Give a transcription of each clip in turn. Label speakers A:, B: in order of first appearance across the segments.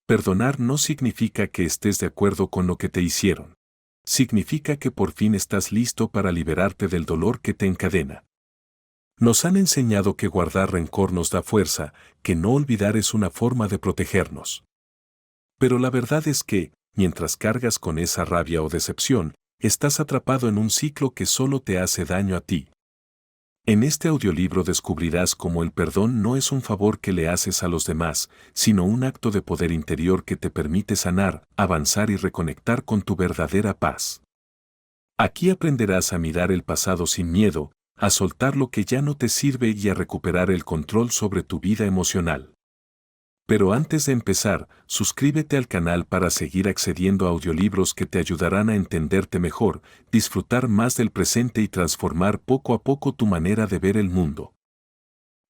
A: Perdonar no significa que estés de acuerdo con lo que te hicieron. Significa que por fin estás listo para liberarte del dolor que te encadena. Nos han enseñado que guardar rencor nos da fuerza, que no olvidar es una forma de protegernos. Pero la verdad es que, mientras cargas con esa rabia o decepción, estás atrapado en un ciclo que solo te hace daño a ti. En este audiolibro descubrirás cómo el perdón no es un favor que le haces a los demás, sino un acto de poder interior que te permite sanar, avanzar y reconectar con tu verdadera paz. Aquí aprenderás a mirar el pasado sin miedo, a soltar lo que ya no te sirve y a recuperar el control sobre tu vida emocional. Pero antes de empezar, suscríbete al canal para seguir accediendo a audiolibros que te ayudarán a entenderte mejor, disfrutar más del presente y transformar poco a poco tu manera de ver el mundo.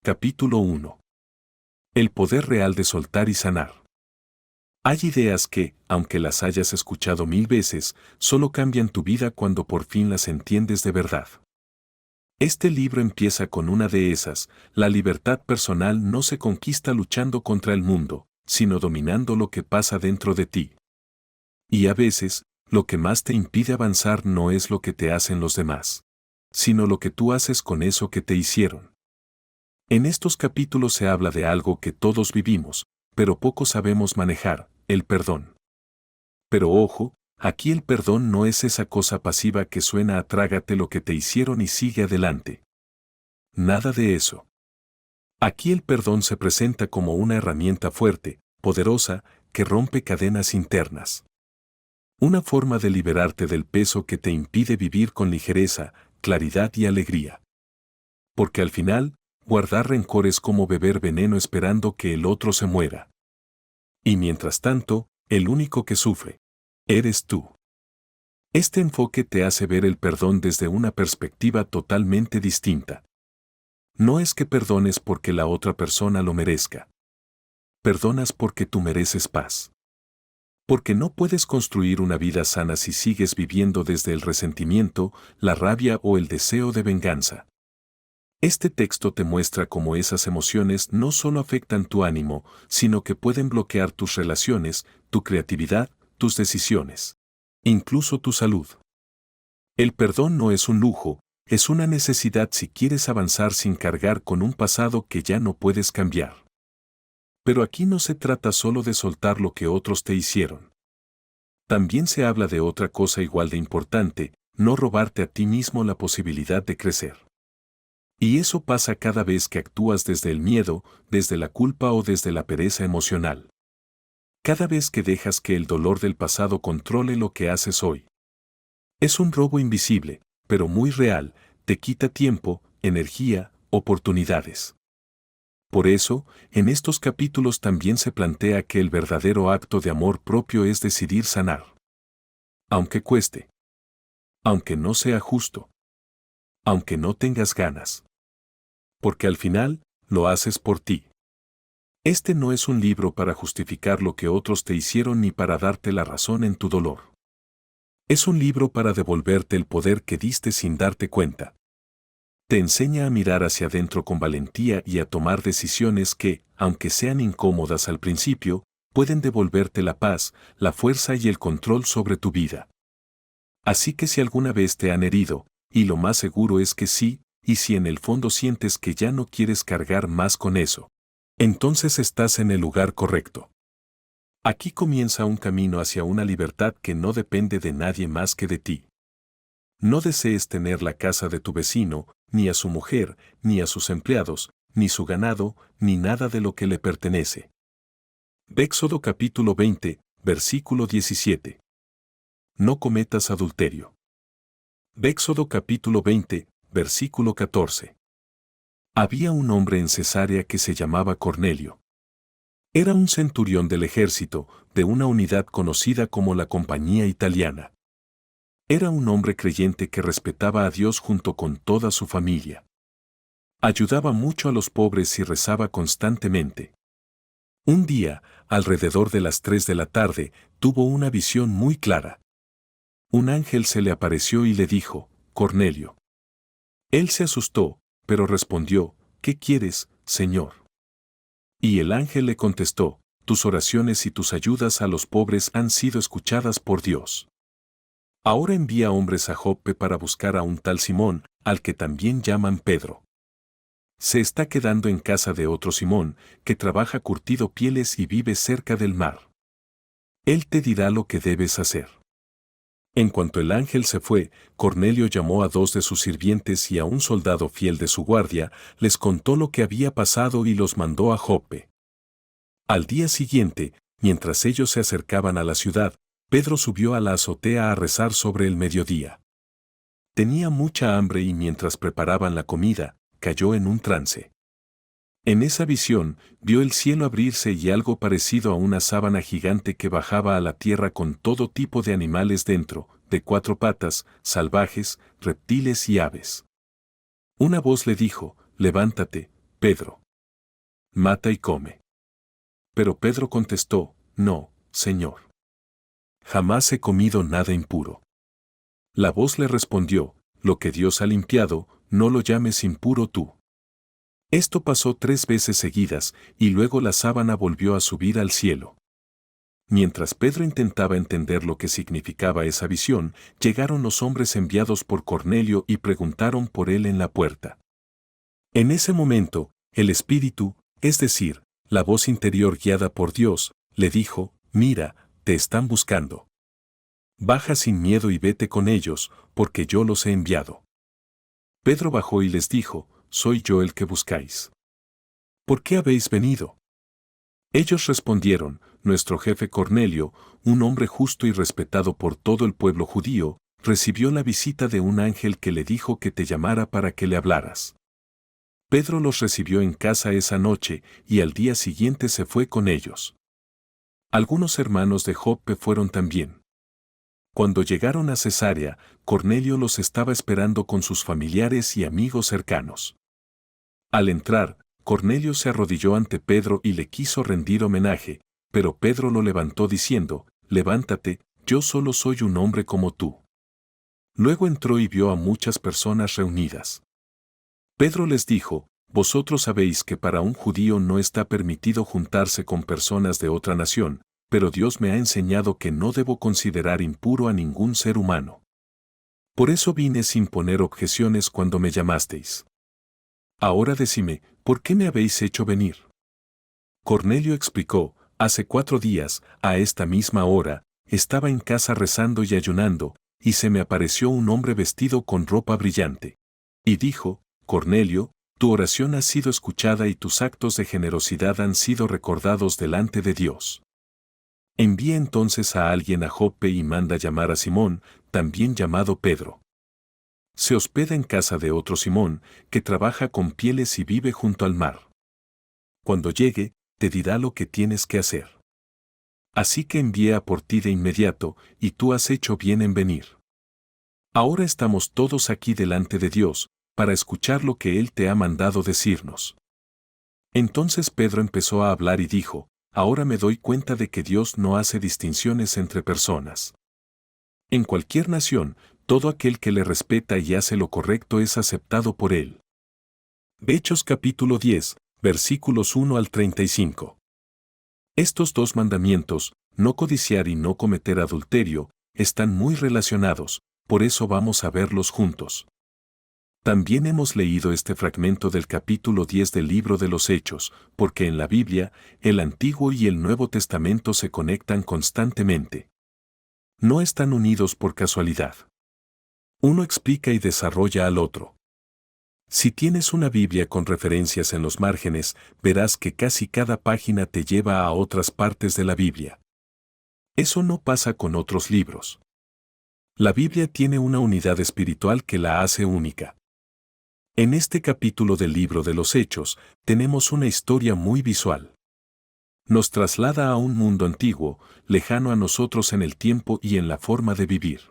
A: Capítulo 1. El poder real de soltar y sanar. Hay ideas que, aunque las hayas escuchado 1000 veces, solo cambian tu vida cuando por fin las entiendes de verdad. Este libro empieza con una de esas: la libertad personal no se conquista luchando contra el mundo, sino dominando lo que pasa dentro de ti. Y a veces, lo que más te impide avanzar no es lo que te hacen los demás, sino lo que tú haces con eso que te hicieron. En estos capítulos se habla de algo que todos vivimos, pero poco sabemos manejar: el perdón. Pero ojo, aquí el perdón no es esa cosa pasiva que suena a trágate lo que te hicieron y sigue adelante. Nada de eso. Aquí el perdón se presenta como una herramienta fuerte, poderosa, que rompe cadenas internas. Una forma de liberarte del peso que te impide vivir con ligereza, claridad y alegría. Porque al final, guardar rencor es como beber veneno esperando que el otro se muera. Y mientras tanto, el único que sufre eres tú. Este enfoque te hace ver el perdón desde una perspectiva totalmente distinta. No es que perdones porque la otra persona lo merezca. Perdonas porque tú mereces paz. Porque no puedes construir una vida sana si sigues viviendo desde el resentimiento, la rabia o el deseo de venganza. Este texto te muestra cómo esas emociones no solo afectan tu ánimo, sino que pueden bloquear tus relaciones, tu creatividad, tus decisiones, incluso tu salud. El perdón no es un lujo, es una necesidad si quieres avanzar sin cargar con un pasado que ya no puedes cambiar. Pero aquí no se trata solo de soltar lo que otros te hicieron. También se habla de otra cosa igual de importante: no robarte a ti mismo la posibilidad de crecer. Y eso pasa cada vez que actúas desde el miedo, desde la culpa o desde la pereza emocional. Cada vez que dejas que el dolor del pasado controle lo que haces hoy. Es un robo invisible, pero muy real, te quita tiempo, energía, oportunidades. Por eso, en estos capítulos también se plantea que el verdadero acto de amor propio es decidir sanar. Aunque cueste. Aunque no sea justo. Aunque no tengas ganas. Porque al final, lo haces por ti. Este no es un libro para justificar lo que otros te hicieron ni para darte la razón en tu dolor. Es un libro para devolverte el poder que diste sin darte cuenta. Te enseña a mirar hacia adentro con valentía y a tomar decisiones que, aunque sean incómodas al principio, pueden devolverte la paz, la fuerza y el control sobre tu vida. Así que si alguna vez te han herido, y lo más seguro es que sí, y si en el fondo sientes que ya no quieres cargar más con eso, entonces estás en el lugar correcto. Aquí comienza un camino hacia una libertad que no depende de nadie más que de ti. No desees tener la casa de tu vecino, ni a su mujer, ni a sus empleados, ni su ganado, ni nada de lo que le pertenece. Éxodo capítulo 20, versículo 17. No cometas adulterio. Éxodo capítulo 20, versículo 14. Había un hombre en Cesarea que se llamaba Cornelio. Era un centurión del ejército, de una unidad conocida como la Compañía Italiana. Era un hombre creyente que respetaba a Dios junto con toda su familia. Ayudaba mucho a los pobres y rezaba constantemente. Un día, alrededor de las 3 de la tarde, tuvo una visión muy clara. Un ángel se le apareció y le dijo: Cornelio. Él se asustó, pero respondió: ¿Qué quieres, Señor? Y el ángel le contestó: tus oraciones y tus ayudas a los pobres han sido escuchadas por Dios. Ahora envía hombres a Joppe para buscar a un tal Simón, al que también llaman Pedro. Se está quedando en casa de otro Simón, que trabaja curtido pieles y vive cerca del mar. Él te dirá lo que debes hacer. En cuanto el ángel se fue, Cornelio llamó a 2 de sus sirvientes y a un soldado fiel de su guardia, les contó lo que había pasado y los mandó a Joppe. Al día siguiente, mientras ellos se acercaban a la ciudad, Pedro subió a la azotea a rezar sobre el mediodía. Tenía mucha hambre y mientras preparaban la comida, cayó en un trance. En esa visión, vio el cielo abrirse y algo parecido a una sábana gigante que bajaba a la tierra con todo tipo de animales dentro, de 4 patas, salvajes, reptiles y aves. Una voz le dijo, levántate, Pedro. Mata y come. Pero Pedro contestó, no, Señor. Jamás he comido nada impuro. La voz le respondió, lo que Dios ha limpiado, no lo llames impuro tú. Esto pasó 3 veces seguidas, y luego la sábana volvió a subir al cielo. Mientras Pedro intentaba entender lo que significaba esa visión, llegaron los hombres enviados por Cornelio y preguntaron por él en la puerta. En ese momento, el Espíritu, es decir, la voz interior guiada por Dios, le dijo, mira, te están buscando. Baja sin miedo y vete con ellos, porque yo los he enviado. Pedro bajó y les dijo, soy yo el que buscáis. ¿Por qué habéis venido? Ellos respondieron, nuestro jefe Cornelio, un hombre justo y respetado por todo el pueblo judío, recibió la visita de un ángel que le dijo que te llamara para que le hablaras. Pedro los recibió en casa esa noche y al día siguiente se fue con ellos. Algunos hermanos de Joppe fueron también. Cuando llegaron a Cesarea, Cornelio los estaba esperando con sus familiares y amigos cercanos. Al entrar, Cornelio se arrodilló ante Pedro y le quiso rendir homenaje, pero Pedro lo levantó diciendo, levántate, yo solo soy un hombre como tú. Luego entró y vio a muchas personas reunidas. Pedro les dijo, vosotros sabéis que para un judío no está permitido juntarse con personas de otra nación, pero Dios me ha enseñado que no debo considerar impuro a ningún ser humano. Por eso vine sin poner objeciones cuando me llamasteis. Ahora decime, ¿por qué me habéis hecho venir? Cornelio explicó, hace 4 días, a esta misma hora, estaba en casa rezando y ayunando, y se me apareció un hombre vestido con ropa brillante. Y dijo, Cornelio, tu oración ha sido escuchada y tus actos de generosidad han sido recordados delante de Dios. Envía entonces a alguien a Joppe y manda llamar a Simón, también llamado Pedro. Se hospeda en casa de otro Simón, que trabaja con pieles y vive junto al mar. Cuando llegue, te dirá lo que tienes que hacer. Así que envía por ti de inmediato, y tú has hecho bien en venir. Ahora estamos todos aquí delante de Dios, para escuchar lo que Él te ha mandado decirnos. Entonces Pedro empezó a hablar y dijo, ahora me doy cuenta de que Dios no hace distinciones entre personas. En cualquier nación, todo aquel que le respeta y hace lo correcto es aceptado por Él. Hechos capítulo 10, versículos 1 al 35. Estos 2 mandamientos, no codiciar y no cometer adulterio, están muy relacionados, por eso vamos a verlos juntos. También hemos leído este fragmento del capítulo 10 del libro de los Hechos, porque en la Biblia, el Antiguo y el Nuevo Testamento se conectan constantemente. No están unidos por casualidad. Uno explica y desarrolla al otro. Si tienes una Biblia con referencias en los márgenes, verás que casi cada página te lleva a otras partes de la Biblia. Eso no pasa con otros libros. La Biblia tiene una unidad espiritual que la hace única. En este capítulo del libro de los Hechos, tenemos una historia muy visual. Nos traslada a un mundo antiguo, lejano a nosotros en el tiempo y en la forma de vivir.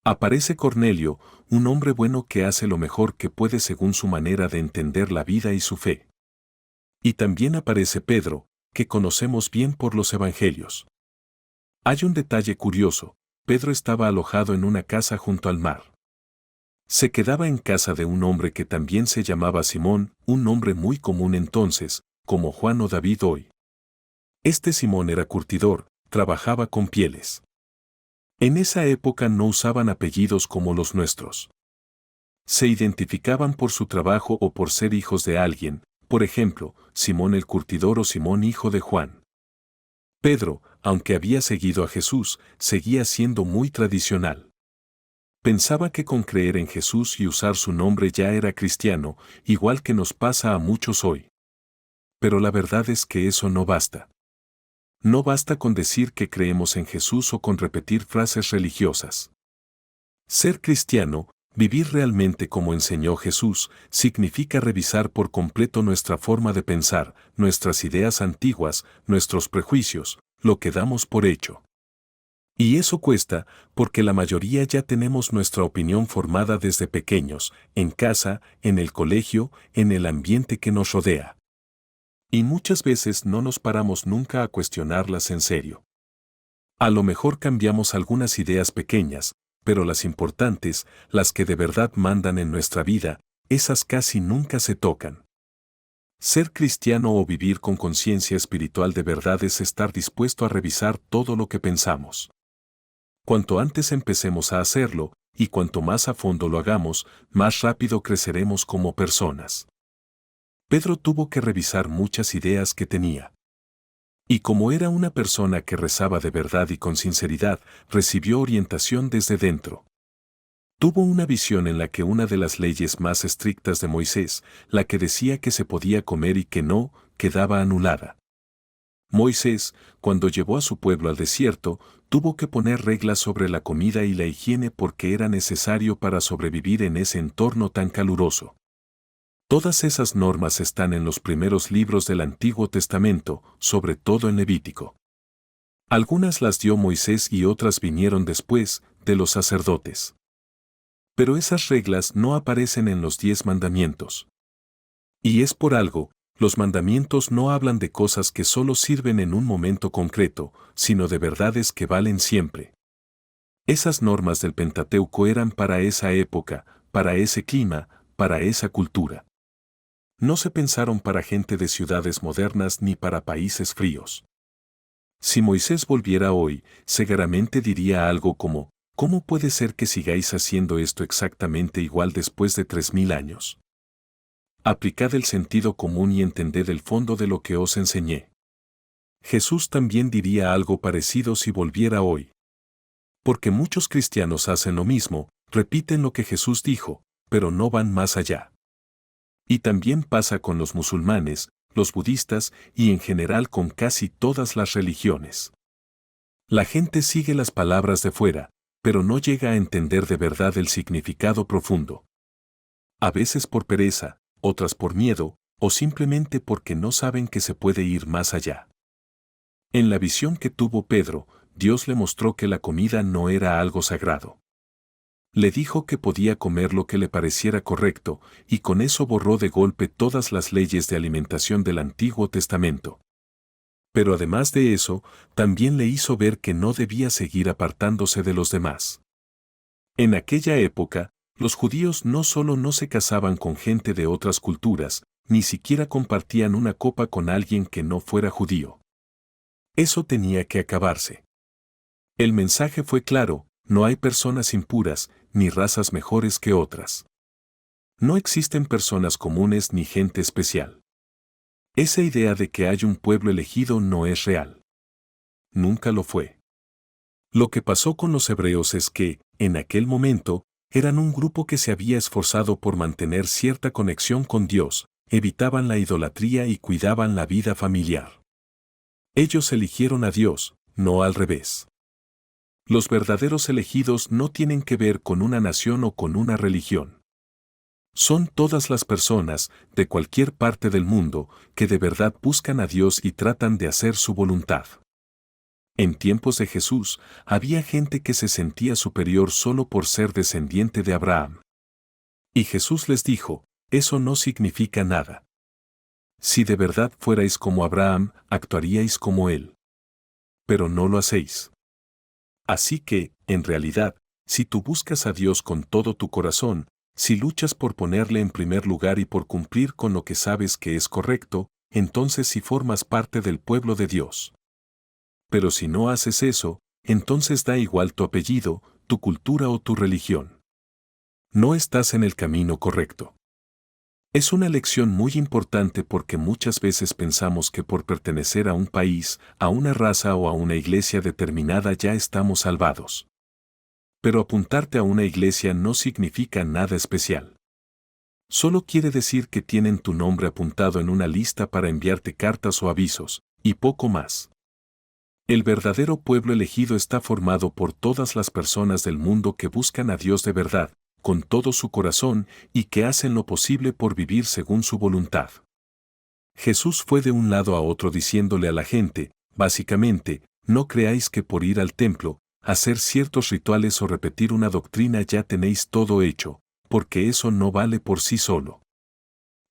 A: Aparece Cornelio, un hombre bueno que hace lo mejor que puede según su manera de entender la vida y su fe. Y también aparece Pedro, que conocemos bien por los evangelios. Hay un detalle curioso, Pedro estaba alojado en una casa junto al mar. Se quedaba en casa de un hombre que también se llamaba Simón, un nombre muy común entonces, como Juan o David hoy. Este Simón era curtidor, trabajaba con pieles. En esa época no usaban apellidos como los nuestros. Se identificaban por su trabajo o por ser hijos de alguien, por ejemplo, Simón el curtidor o Simón hijo de Juan. Pedro, aunque había seguido a Jesús, seguía siendo muy tradicional. Pensaba que con creer en Jesús y usar su nombre ya era cristiano, igual que nos pasa a muchos hoy. Pero la verdad es que eso no basta. No basta con decir que creemos en Jesús o con repetir frases religiosas. Ser cristiano, vivir realmente como enseñó Jesús, significa revisar por completo nuestra forma de pensar, nuestras ideas antiguas, nuestros prejuicios, lo que damos por hecho. Y eso cuesta, porque la mayoría ya tenemos nuestra opinión formada desde pequeños, en casa, en el colegio, en el ambiente que nos rodea. Y muchas veces no nos paramos nunca a cuestionarlas en serio. A lo mejor cambiamos algunas ideas pequeñas, pero las importantes, las que de verdad mandan en nuestra vida, esas casi nunca se tocan. Ser cristiano o vivir con conciencia espiritual de verdad es estar dispuesto a revisar todo lo que pensamos. Cuanto antes empecemos a hacerlo, y cuanto más a fondo lo hagamos, más rápido creceremos como personas. Pedro tuvo que revisar muchas ideas que tenía. Y como era una persona que rezaba de verdad y con sinceridad, recibió orientación desde dentro. Tuvo una visión en la que una de las leyes más estrictas de Moisés, la que decía que se podía comer y que no, quedaba anulada. Moisés, cuando llevó a su pueblo al desierto, tuvo que poner reglas sobre la comida y la higiene porque era necesario para sobrevivir en ese entorno tan caluroso. Todas esas normas están en los primeros libros del Antiguo Testamento, sobre todo en Levítico. Algunas las dio Moisés y otras vinieron después, de los sacerdotes. Pero esas reglas no aparecen en los 10 mandamientos. Y es por algo. Los mandamientos no hablan de cosas que solo sirven en un momento concreto, sino de verdades que valen siempre. Esas normas del Pentateuco eran para esa época, para ese clima, para esa cultura. No se pensaron para gente de ciudades modernas ni para países fríos. Si Moisés volviera hoy, seguramente diría algo como, ¿cómo puede ser que sigáis haciendo esto exactamente igual después de 3000 años? Aplicad el sentido común y entended el fondo de lo que os enseñé. Jesús también diría algo parecido si volviera hoy. Porque muchos cristianos hacen lo mismo, repiten lo que Jesús dijo, pero no van más allá. Y también pasa con los musulmanes, los budistas y en general con casi todas las religiones. La gente sigue las palabras de fuera, pero no llega a entender de verdad el significado profundo. A veces por pereza, otras por miedo, o simplemente porque no saben que se puede ir más allá. En la visión que tuvo Pedro, Dios le mostró que la comida no era algo sagrado. Le dijo que podía comer lo que le pareciera correcto, y con eso borró de golpe todas las leyes de alimentación del Antiguo Testamento. Pero además de eso, también le hizo ver que no debía seguir apartándose de los demás. En aquella época, los judíos no solo no se casaban con gente de otras culturas, ni siquiera compartían una copa con alguien que no fuera judío. Eso tenía que acabarse. El mensaje fue claro, no hay personas impuras, ni razas mejores que otras. No existen personas comunes ni gente especial. Esa idea de que hay un pueblo elegido no es real. Nunca lo fue. Lo que pasó con los hebreos es que, en aquel momento, eran un grupo que se había esforzado por mantener cierta conexión con Dios, evitaban la idolatría y cuidaban la vida familiar. Ellos eligieron a Dios, no al revés. Los verdaderos elegidos no tienen que ver con una nación o con una religión. Son todas las personas, de cualquier parte del mundo, que de verdad buscan a Dios y tratan de hacer su voluntad. En tiempos de Jesús, había gente que se sentía superior solo por ser descendiente de Abraham. Y Jesús les dijo, eso no significa nada. Si de verdad fuerais como Abraham, actuaríais como él. Pero no lo hacéis. Así que, en realidad, si tú buscas a Dios con todo tu corazón, si luchas por ponerle en primer lugar y por cumplir con lo que sabes que es correcto, entonces sí formas parte del pueblo de Dios. Pero si no haces eso, entonces da igual tu apellido, tu cultura o tu religión. No estás en el camino correcto. Es una lección muy importante porque muchas veces pensamos que por pertenecer a un país, a una raza o a una iglesia determinada ya estamos salvados. Pero apuntarte a una iglesia no significa nada especial. Solo quiere decir que tienen tu nombre apuntado en una lista para enviarte cartas o avisos, y poco más. El verdadero pueblo elegido está formado por todas las personas del mundo que buscan a Dios de verdad, con todo su corazón, y que hacen lo posible por vivir según su voluntad. Jesús fue de un lado a otro diciéndole a la gente, básicamente, no creáis que por ir al templo, hacer ciertos rituales o repetir una doctrina ya tenéis todo hecho, porque eso no vale por sí solo.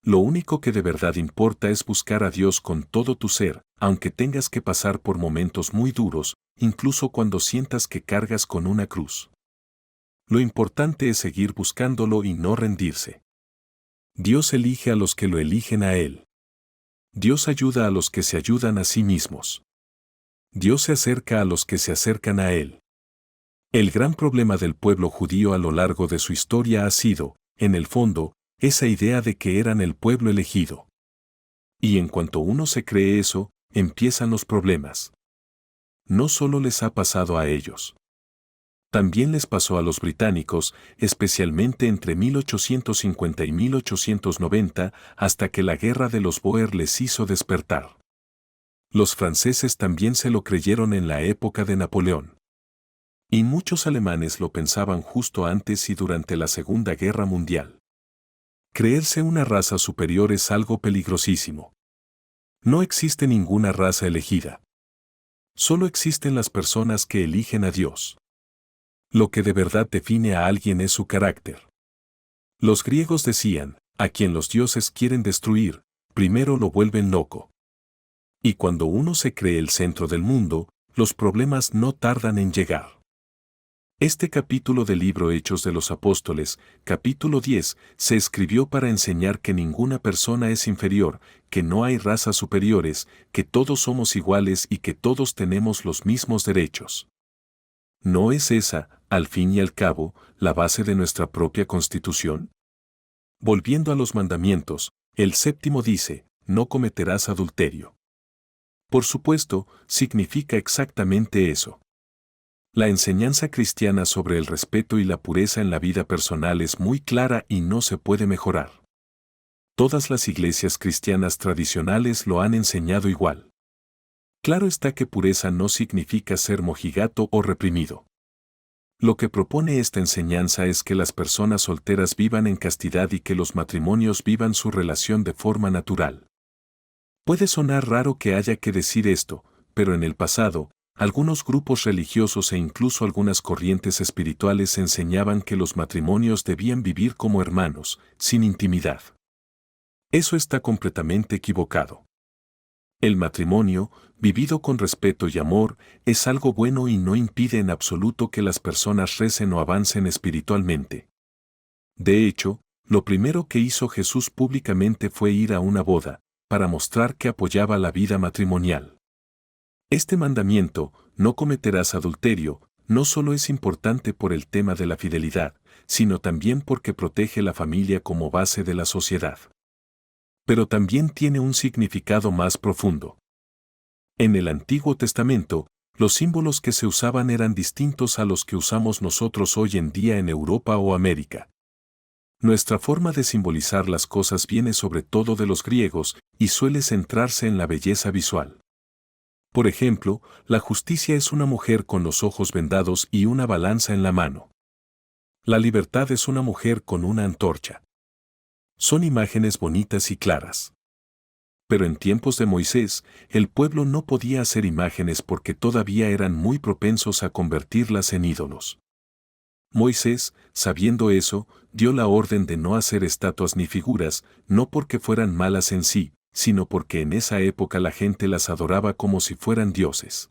A: Lo único que de verdad importa es buscar a Dios con todo tu ser, aunque tengas que pasar por momentos muy duros, incluso cuando sientas que cargas con una cruz. Lo importante es seguir buscándolo y no rendirse. Dios elige a los que lo eligen a Él. Dios ayuda a los que se ayudan a sí mismos. Dios se acerca a los que se acercan a Él. El gran problema del pueblo judío a lo largo de su historia ha sido, en el fondo, esa idea de que eran el pueblo elegido. Y en cuanto uno se cree eso, empiezan los problemas. No solo les ha pasado a ellos. También les pasó a los británicos, especialmente entre 1850 y 1890, hasta que la guerra de los Bóer les hizo despertar. Los franceses también se lo creyeron en la época de Napoleón. Y muchos alemanes lo pensaban justo antes y durante la Segunda Guerra Mundial. Creerse una raza superior es algo peligrosísimo. No existe ninguna raza elegida. Solo existen las personas que eligen a Dios. Lo que de verdad define a alguien es su carácter. Los griegos decían, a quien los dioses quieren destruir, primero lo vuelven loco. Y cuando uno se cree el centro del mundo, los problemas no tardan en llegar. Este capítulo del libro Hechos de los Apóstoles, capítulo 10, se escribió para enseñar que ninguna persona es inferior, que no hay razas superiores, que todos somos iguales y que todos tenemos los mismos derechos. ¿No es esa, al fin y al cabo, la base de nuestra propia Constitución? Volviendo a los mandamientos, el séptimo dice, no cometerás adulterio. Por supuesto, significa exactamente eso. La enseñanza cristiana sobre el respeto y la pureza en la vida personal es muy clara y no se puede mejorar. Todas las iglesias cristianas tradicionales lo han enseñado igual. Claro está que pureza no significa ser mojigato o reprimido. Lo que propone esta enseñanza es que las personas solteras vivan en castidad y que los matrimonios vivan su relación de forma natural. Puede sonar raro que haya que decir esto, pero en el pasado, algunos grupos religiosos e incluso algunas corrientes espirituales enseñaban que los matrimonios debían vivir como hermanos, sin intimidad. Eso está completamente equivocado. El matrimonio, vivido con respeto y amor, es algo bueno y no impide en absoluto que las personas recen o avancen espiritualmente. De hecho, lo primero que hizo Jesús públicamente fue ir a una boda, para mostrar que apoyaba la vida matrimonial. Este mandamiento, no cometerás adulterio, no solo es importante por el tema de la fidelidad, sino también porque protege la familia como base de la sociedad. Pero también tiene un significado más profundo. En el Antiguo Testamento, los símbolos que se usaban eran distintos a los que usamos nosotros hoy en día en Europa o América. Nuestra forma de simbolizar las cosas viene sobre todo de los griegos y suele centrarse en la belleza visual. Por ejemplo, la justicia es una mujer con los ojos vendados y una balanza en la mano. La libertad es una mujer con una antorcha. Son imágenes bonitas y claras. Pero en tiempos de Moisés, el pueblo no podía hacer imágenes porque todavía eran muy propensos a convertirlas en ídolos. Moisés, sabiendo eso, dio la orden de no hacer estatuas ni figuras, no porque fueran malas en sí, sino porque en esa época la gente las adoraba como si fueran dioses.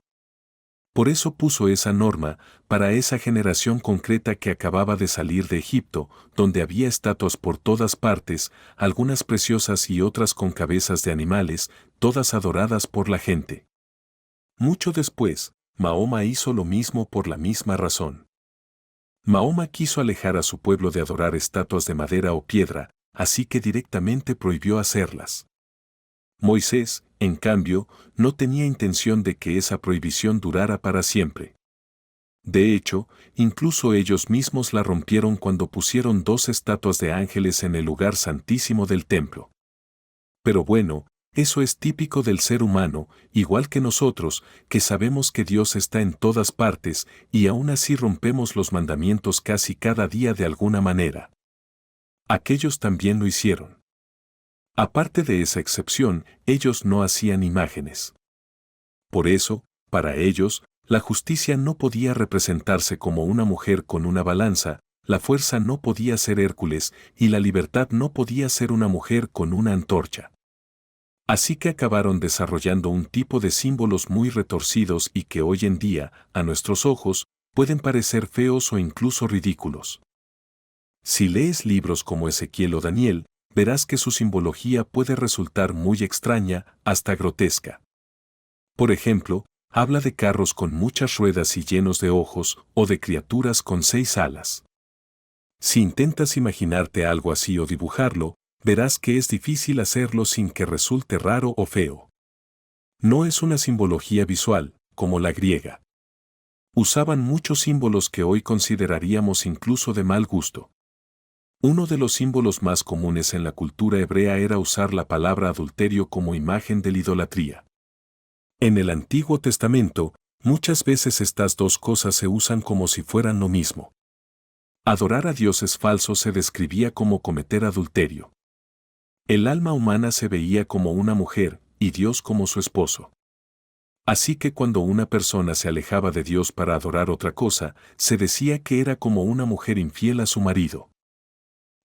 A: Por eso puso esa norma para esa generación concreta que acababa de salir de Egipto, donde había estatuas por todas partes, algunas preciosas y otras con cabezas de animales, todas adoradas por la gente. Mucho después, Mahoma hizo lo mismo por la misma razón. Mahoma quiso alejar a su pueblo de adorar estatuas de madera o piedra, así que directamente prohibió hacerlas. Moisés, en cambio, no tenía intención de que esa prohibición durara para siempre. De hecho, incluso ellos mismos la rompieron cuando pusieron 2 estatuas de ángeles en el lugar santísimo del templo. Pero bueno, eso es típico del ser humano, igual que nosotros, que sabemos que Dios está en todas partes y aún así rompemos los mandamientos casi cada día de alguna manera. Aquellos también lo hicieron. Aparte de esa excepción, ellos no hacían imágenes. Por eso, para ellos, la justicia no podía representarse como una mujer con una balanza, la fuerza no podía ser Hércules y la libertad no podía ser una mujer con una antorcha. Así que acabaron desarrollando un tipo de símbolos muy retorcidos y que hoy en día, a nuestros ojos, pueden parecer feos o incluso ridículos. Si lees libros como Ezequiel o Daniel, verás que su simbología puede resultar muy extraña, hasta grotesca. Por ejemplo, habla de carros con muchas ruedas y llenos de ojos, o de criaturas con 6 alas. Si intentas imaginarte algo así o dibujarlo, verás que es difícil hacerlo sin que resulte raro o feo. No es una simbología visual, como la griega. Usaban muchos símbolos que hoy consideraríamos incluso de mal gusto. Uno de los símbolos más comunes en la cultura hebrea era usar la palabra adulterio como imagen de la idolatría. En el Antiguo Testamento, muchas veces estas dos cosas se usan como si fueran lo mismo. Adorar a dioses falsos se describía como cometer adulterio. El alma humana se veía como una mujer, y Dios como su esposo. Así que cuando una persona se alejaba de Dios para adorar otra cosa, se decía que era como una mujer infiel a su marido.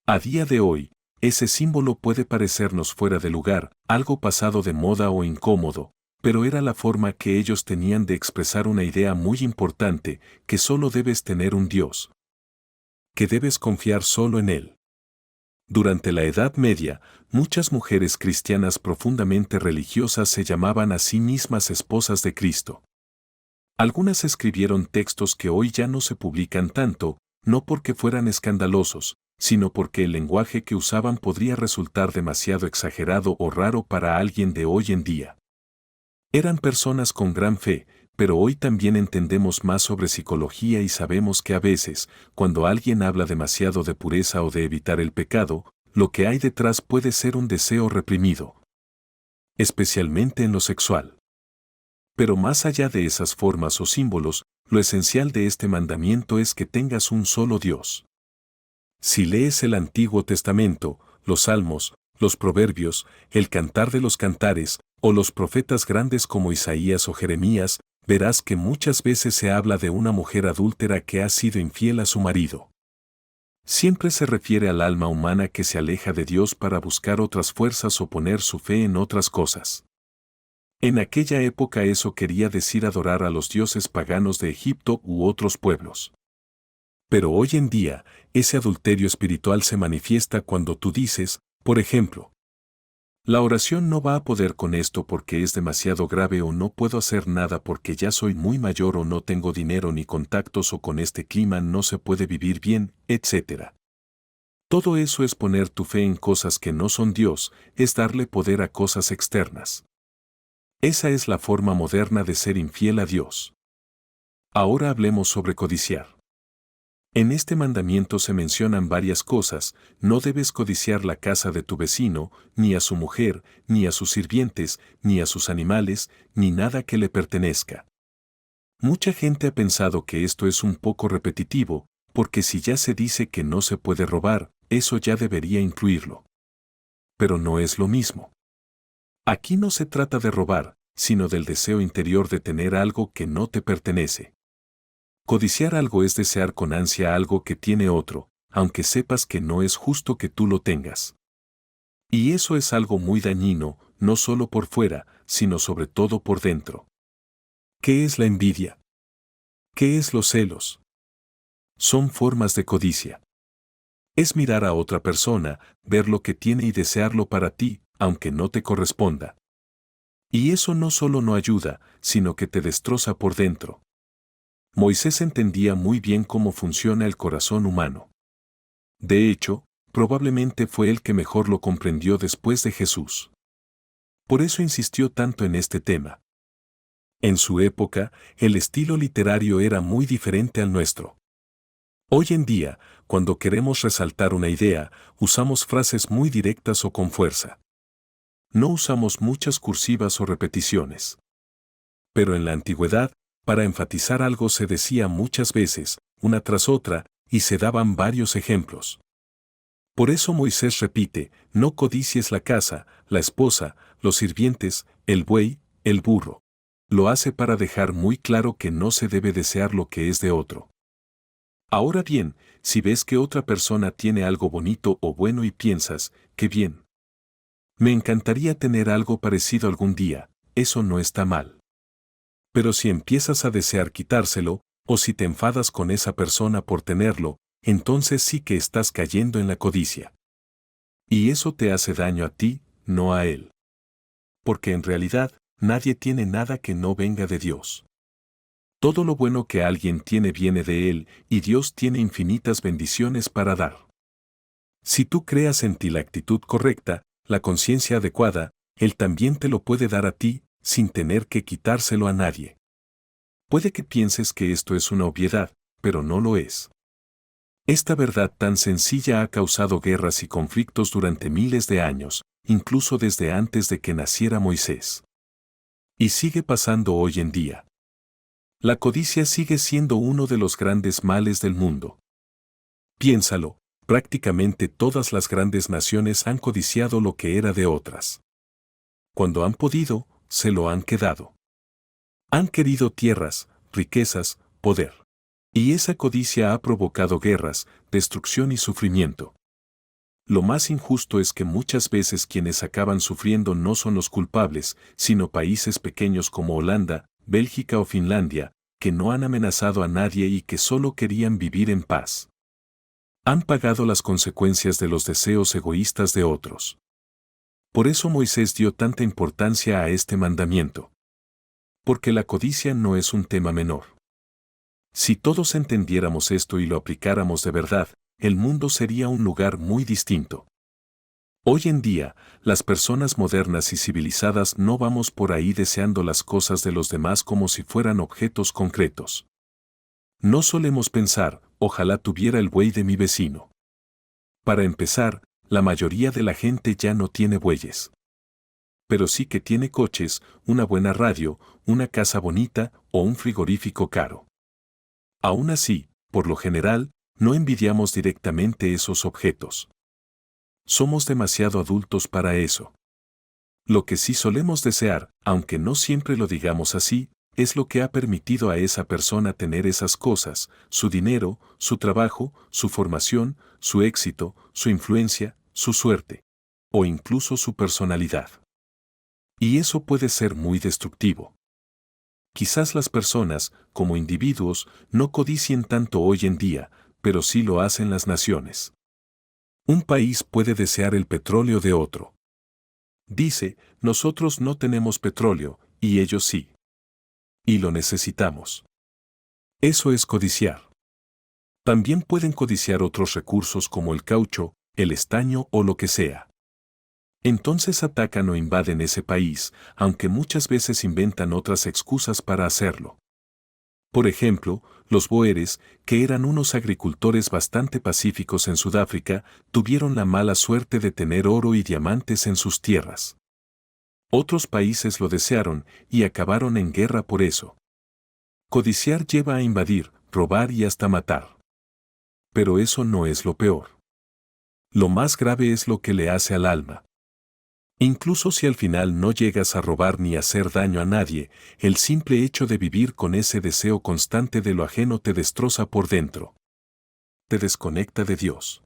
A: A día de hoy, ese símbolo puede parecernos fuera de lugar, algo pasado de moda o incómodo, pero era la forma que ellos tenían de expresar una idea muy importante, que solo debes tener un Dios. Que debes confiar solo en Él. Durante la Edad Media, muchas mujeres cristianas profundamente religiosas se llamaban a sí mismas esposas de Cristo. Algunas escribieron textos que hoy ya no se publican tanto, no porque fueran escandalosos, sino porque el lenguaje que usaban podría resultar demasiado exagerado o raro para alguien de hoy en día. Eran personas con gran fe, pero hoy también entendemos más sobre psicología y sabemos que a veces, cuando alguien habla demasiado de pureza o de evitar el pecado, lo que hay detrás puede ser un deseo reprimido. Especialmente en lo sexual. Pero más allá de esas formas o símbolos, lo esencial de este mandamiento es que tengas un solo Dios. Si lees el Antiguo Testamento, los Salmos, los Proverbios, el Cantar de los Cantares, o los profetas grandes como Isaías o Jeremías, verás que muchas veces se habla de una mujer adúltera que ha sido infiel a su marido. Siempre se refiere al alma humana que se aleja de Dios para buscar otras fuerzas o poner su fe en otras cosas. En aquella época eso quería decir adorar a los dioses paganos de Egipto u otros pueblos. Pero hoy en día, ese adulterio espiritual se manifiesta cuando tú dices, por ejemplo, la oración no va a poder con esto porque es demasiado grave o no puedo hacer nada porque ya soy muy mayor o no tengo dinero ni contactos o con este clima no se puede vivir bien, etc. Todo eso es poner tu fe en cosas que no son Dios, es darle poder a cosas externas. Esa es la forma moderna de ser infiel a Dios. Ahora hablemos sobre codiciar. En este mandamiento se mencionan varias cosas, no debes codiciar la casa de tu vecino, ni a su mujer, ni a sus sirvientes, ni a sus animales, ni nada que le pertenezca. Mucha gente ha pensado que esto es un poco repetitivo, porque si ya se dice que no se puede robar, eso ya debería incluirlo. Pero no es lo mismo. Aquí no se trata de robar, sino del deseo interior de tener algo que no te pertenece. Codiciar algo es desear con ansia algo que tiene otro, aunque sepas que no es justo que tú lo tengas. Y eso es algo muy dañino, no solo por fuera, sino sobre todo por dentro. ¿Qué es la envidia? ¿Qué es los celos? Son formas de codicia. Es mirar a otra persona, ver lo que tiene y desearlo para ti, aunque no te corresponda. Y eso no solo no ayuda, sino que te destroza por dentro. Moisés entendía muy bien cómo funciona el corazón humano. De hecho, probablemente fue el que mejor lo comprendió después de Jesús. Por eso insistió tanto en este tema. En su época, el estilo literario era muy diferente al nuestro. Hoy en día, cuando queremos resaltar una idea, usamos frases muy directas o con fuerza. No usamos muchas cursivas o repeticiones. Pero en la antigüedad, para enfatizar algo se decía muchas veces, una tras otra, y se daban varios ejemplos. Por eso Moisés repite, no codicies la casa, la esposa, los sirvientes, el buey, el burro. Lo hace para dejar muy claro que no se debe desear lo que es de otro. Ahora bien, si ves que otra persona tiene algo bonito o bueno y piensas, qué bien. Me encantaría tener algo parecido algún día, eso no está mal. Pero si empiezas a desear quitárselo, o si te enfadas con esa persona por tenerlo, entonces sí que estás cayendo en la codicia. Y eso te hace daño a ti, no a él. Porque en realidad, nadie tiene nada que no venga de Dios. Todo lo bueno que alguien tiene viene de Él, y Dios tiene infinitas bendiciones para dar. Si tú creas en ti la actitud correcta, la conciencia adecuada, Él también te lo puede dar a ti, sin tener que quitárselo a nadie. Puede que pienses que esto es una obviedad, pero no lo es. Esta verdad tan sencilla ha causado guerras y conflictos durante miles de años, incluso desde antes de que naciera Moisés. Y sigue pasando hoy en día. La codicia sigue siendo uno de los grandes males del mundo. Piénsalo, prácticamente todas las grandes naciones han codiciado lo que era de otras. Cuando han podido, se lo han quedado. Han querido tierras, riquezas, poder. Y esa codicia ha provocado guerras, destrucción y sufrimiento. Lo más injusto es que muchas veces quienes acaban sufriendo no son los culpables, sino países pequeños como Holanda, Bélgica o Finlandia, que no han amenazado a nadie y que solo querían vivir en paz. Han pagado las consecuencias de los deseos egoístas de otros. Por eso Moisés dio tanta importancia a este mandamiento. Porque la codicia no es un tema menor. Si todos entendiéramos esto y lo aplicáramos de verdad, el mundo sería un lugar muy distinto. Hoy en día, las personas modernas y civilizadas no vamos por ahí deseando las cosas de los demás como si fueran objetos concretos. No solemos pensar, ojalá tuviera el buey de mi vecino. Para empezar, la mayoría de la gente ya no tiene bueyes. Pero sí que tiene coches, una buena radio, una casa bonita o un frigorífico caro. Aún así, por lo general, no envidiamos directamente esos objetos. Somos demasiado adultos para eso. Lo que sí solemos desear, aunque no siempre lo digamos así, es lo que ha permitido a esa persona tener esas cosas, su dinero, su trabajo, su formación, su éxito, su influencia, su suerte, o incluso su personalidad. Y eso puede ser muy destructivo. Quizás las personas, como individuos, no codicien tanto hoy en día, pero sí lo hacen las naciones. Un país puede desear el petróleo de otro. Dice, nosotros no tenemos petróleo, y ellos sí. Y lo necesitamos. Eso es codiciar. También pueden codiciar otros recursos como el caucho, el estaño o lo que sea. Entonces atacan o invaden ese país, aunque muchas veces inventan otras excusas para hacerlo. Por ejemplo, los boeres, que eran unos agricultores bastante pacíficos en Sudáfrica, tuvieron la mala suerte de tener oro y diamantes en sus tierras. Otros países lo desearon y acabaron en guerra por eso. Codiciar lleva a invadir, robar y hasta matar. Pero eso no es lo peor. Lo más grave es lo que le hace al alma. Incluso si al final no llegas a robar ni a hacer daño a nadie, el simple hecho de vivir con ese deseo constante de lo ajeno te destroza por dentro. Te desconecta de Dios.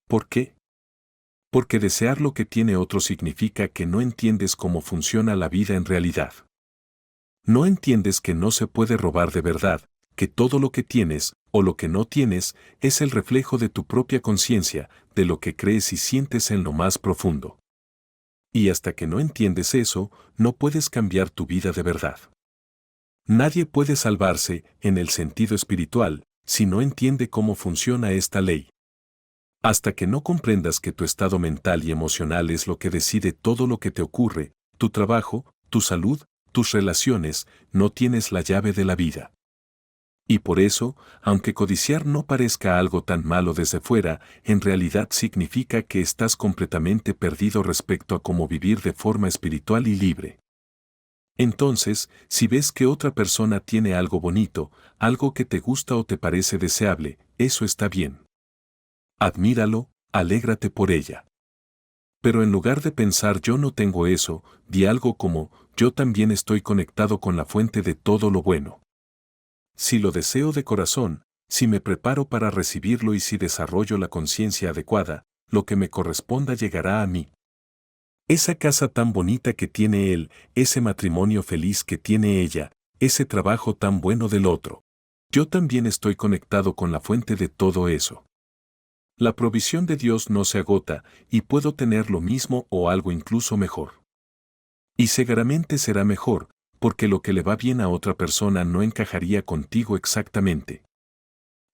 A: ¿Por qué? Porque desear lo que tiene otro significa que no entiendes cómo funciona la vida en realidad. No entiendes que no se puede robar de verdad, que todo lo que tienes, o lo que no tienes, es el reflejo de tu propia conciencia, de lo que crees y sientes en lo más profundo. Y hasta que no entiendes eso, no puedes cambiar tu vida de verdad. Nadie puede salvarse, en el sentido espiritual, si no entiende cómo funciona esta ley. Hasta que no comprendas que tu estado mental y emocional es lo que decide todo lo que te ocurre, tu trabajo, tu salud, tus relaciones, no tienes la llave de la vida. Y por eso, aunque codiciar no parezca algo tan malo desde fuera, en realidad significa que estás completamente perdido respecto a cómo vivir de forma espiritual y libre. Entonces, si ves que otra persona tiene algo bonito, algo que te gusta o te parece deseable, eso está bien. Admíralo, alégrate por ella. Pero en lugar de pensar yo no tengo eso, di algo como, yo también estoy conectado con la fuente de todo lo bueno. Si lo deseo de corazón, si me preparo para recibirlo y si desarrollo la conciencia adecuada, lo que me corresponda llegará a mí. Esa casa tan bonita que tiene él, ese matrimonio feliz que tiene ella, ese trabajo tan bueno del otro. Yo también estoy conectado con la fuente de todo eso. La provisión de Dios no se agota, y puedo tener lo mismo o algo incluso mejor. Y seguramente será mejor, porque lo que le va bien a otra persona no encajaría contigo exactamente.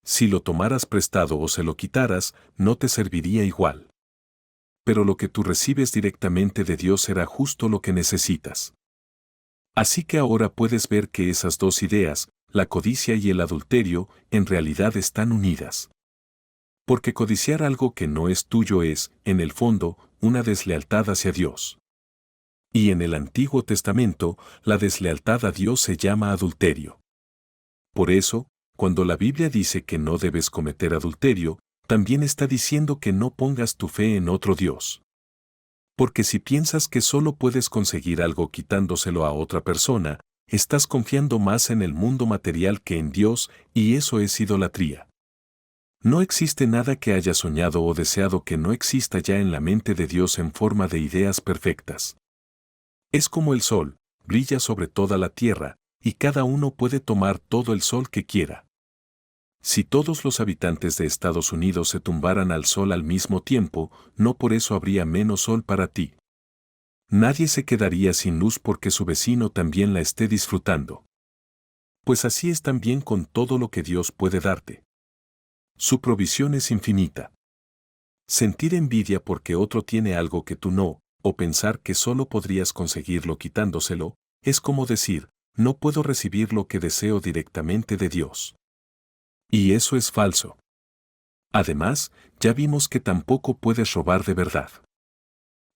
A: Si lo tomaras prestado o se lo quitaras, no te serviría igual. Pero lo que tú recibes directamente de Dios será justo lo que necesitas. Así que ahora puedes ver que esas dos ideas, la codicia y el adulterio, en realidad están unidas. Porque codiciar algo que no es tuyo es, en el fondo, una deslealtad hacia Dios. Y en el Antiguo Testamento, la deslealtad a Dios se llama adulterio. Por eso, cuando la Biblia dice que no debes cometer adulterio, también está diciendo que no pongas tu fe en otro Dios. Porque si piensas que solo puedes conseguir algo quitándoselo a otra persona, estás confiando más en el mundo material que en Dios, y eso es idolatría. No existe nada que hayas soñado o deseado que no exista ya en la mente de Dios en forma de ideas perfectas. Es como el sol, brilla sobre toda la tierra, y cada uno puede tomar todo el sol que quiera. Si todos los habitantes de Estados Unidos se tumbaran al sol al mismo tiempo, no por eso habría menos sol para ti. Nadie se quedaría sin luz porque su vecino también la esté disfrutando. Pues así es también con todo lo que Dios puede darte. Su provisión es infinita. Sentir envidia porque otro tiene algo que tú no, o pensar que solo podrías conseguirlo quitándoselo, es como decir, no puedo recibir lo que deseo directamente de Dios. Y eso es falso. Además, ya vimos que tampoco puedes robar de verdad.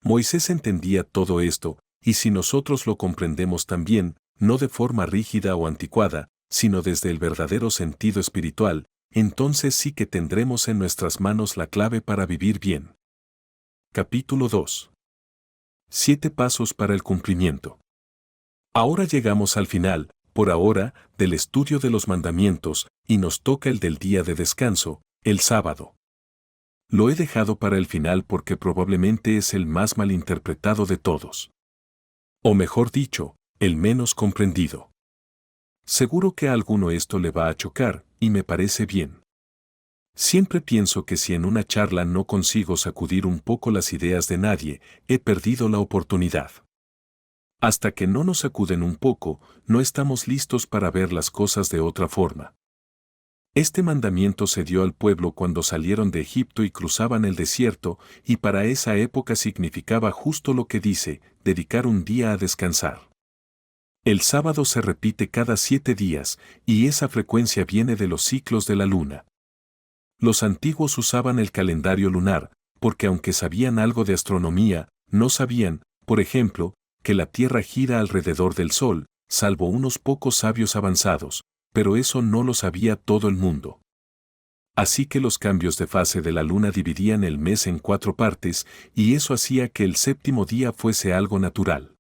A: Moisés entendía todo esto, y si nosotros lo comprendemos también, no de forma rígida o anticuada, sino desde el verdadero sentido espiritual, entonces sí que tendremos en nuestras manos la clave para vivir bien. Capítulo 2. 7 pasos para el cumplimiento. Ahora llegamos al final, por ahora, del estudio de los mandamientos, y nos toca el del día de descanso, el sábado. Lo he dejado para el final porque probablemente es el más malinterpretado de todos. O mejor dicho, el menos comprendido. Seguro que a alguno esto le va a chocar, y me parece bien. Siempre pienso que si en una charla no consigo sacudir un poco las ideas de nadie, he perdido la oportunidad. Hasta que no nos sacuden un poco, no estamos listos para ver las cosas de otra forma. Este mandamiento se dio al pueblo cuando salieron de Egipto y cruzaban el desierto, y para esa época significaba justo lo que dice, dedicar un día a descansar. El sábado se repite cada 7 días, y esa frecuencia viene de los ciclos de la luna. Los antiguos usaban el calendario lunar, porque aunque sabían algo de astronomía, no sabían, por ejemplo, que la Tierra gira alrededor del Sol, salvo unos pocos sabios avanzados, pero eso no lo sabía todo el mundo. Así que los cambios de fase de la luna dividían el mes en 4 partes, y eso hacía que el séptimo día fuese algo natural.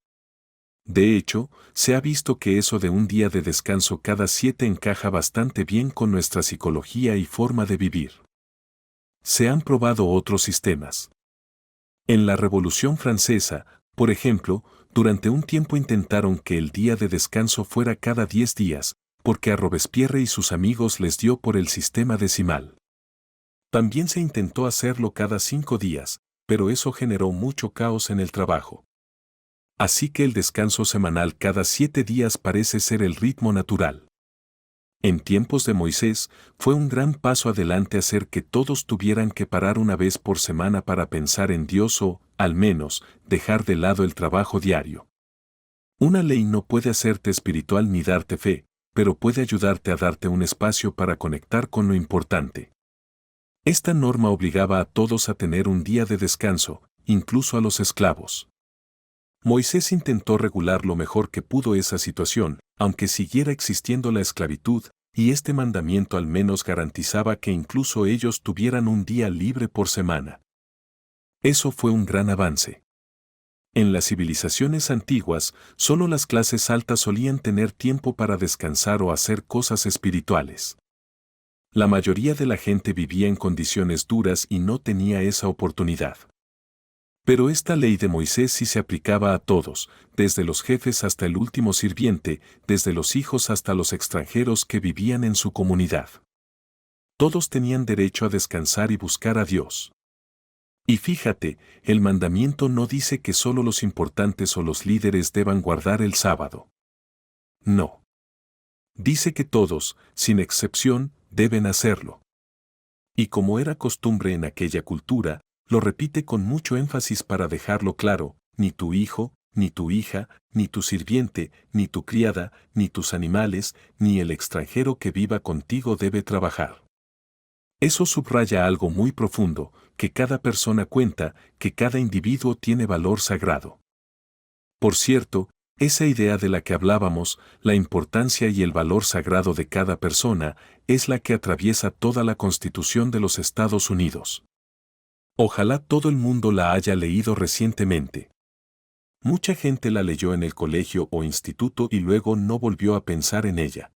A: De hecho, se ha visto que eso de un día de descanso cada 7 encaja bastante bien con nuestra psicología y forma de vivir. Se han probado otros sistemas. En la Revolución Francesa, por ejemplo, durante un tiempo intentaron que el día de descanso fuera cada 10 días, porque a Robespierre y sus amigos les dio por el sistema decimal. También se intentó hacerlo cada 5 días, pero eso generó mucho caos en el trabajo. Así que el descanso semanal cada 7 días parece ser el ritmo natural. En tiempos de Moisés, fue un gran paso adelante hacer que todos tuvieran que parar una vez por semana para pensar en Dios o, al menos, dejar de lado el trabajo diario. Una ley no puede hacerte espiritual ni darte fe, pero puede ayudarte a darte un espacio para conectar con lo importante. Esta norma obligaba a todos a tener un día de descanso, incluso a los esclavos. Moisés intentó regular lo mejor que pudo esa situación, aunque siguiera existiendo la esclavitud, y este mandamiento al menos garantizaba que incluso ellos tuvieran un día libre por semana. Eso fue un gran avance. En las civilizaciones antiguas, solo las clases altas solían tener tiempo para descansar o hacer cosas espirituales. La mayoría de la gente vivía en condiciones duras y no tenía esa oportunidad. Pero esta ley de Moisés sí se aplicaba a todos, desde los jefes hasta el último sirviente, desde los hijos hasta los extranjeros que vivían en su comunidad. Todos tenían derecho a descansar y buscar a Dios. Y fíjate, el mandamiento no dice que solo los importantes o los líderes deban guardar el sábado. No. Dice que todos, sin excepción, deben hacerlo. Y como era costumbre en aquella cultura, lo repite con mucho énfasis para dejarlo claro: ni tu hijo, ni tu hija, ni tu sirviente, ni tu criada, ni tus animales, ni el extranjero que viva contigo debe trabajar. Eso subraya algo muy profundo, que cada persona cuenta, que cada individuo tiene valor sagrado. Por cierto, esa idea de la que hablábamos, la importancia y el valor sagrado de cada persona, es la que atraviesa toda la Constitución de los Estados Unidos. Ojalá todo el mundo la haya leído recientemente. Mucha gente la leyó en el colegio o instituto y luego no volvió a pensar en ella.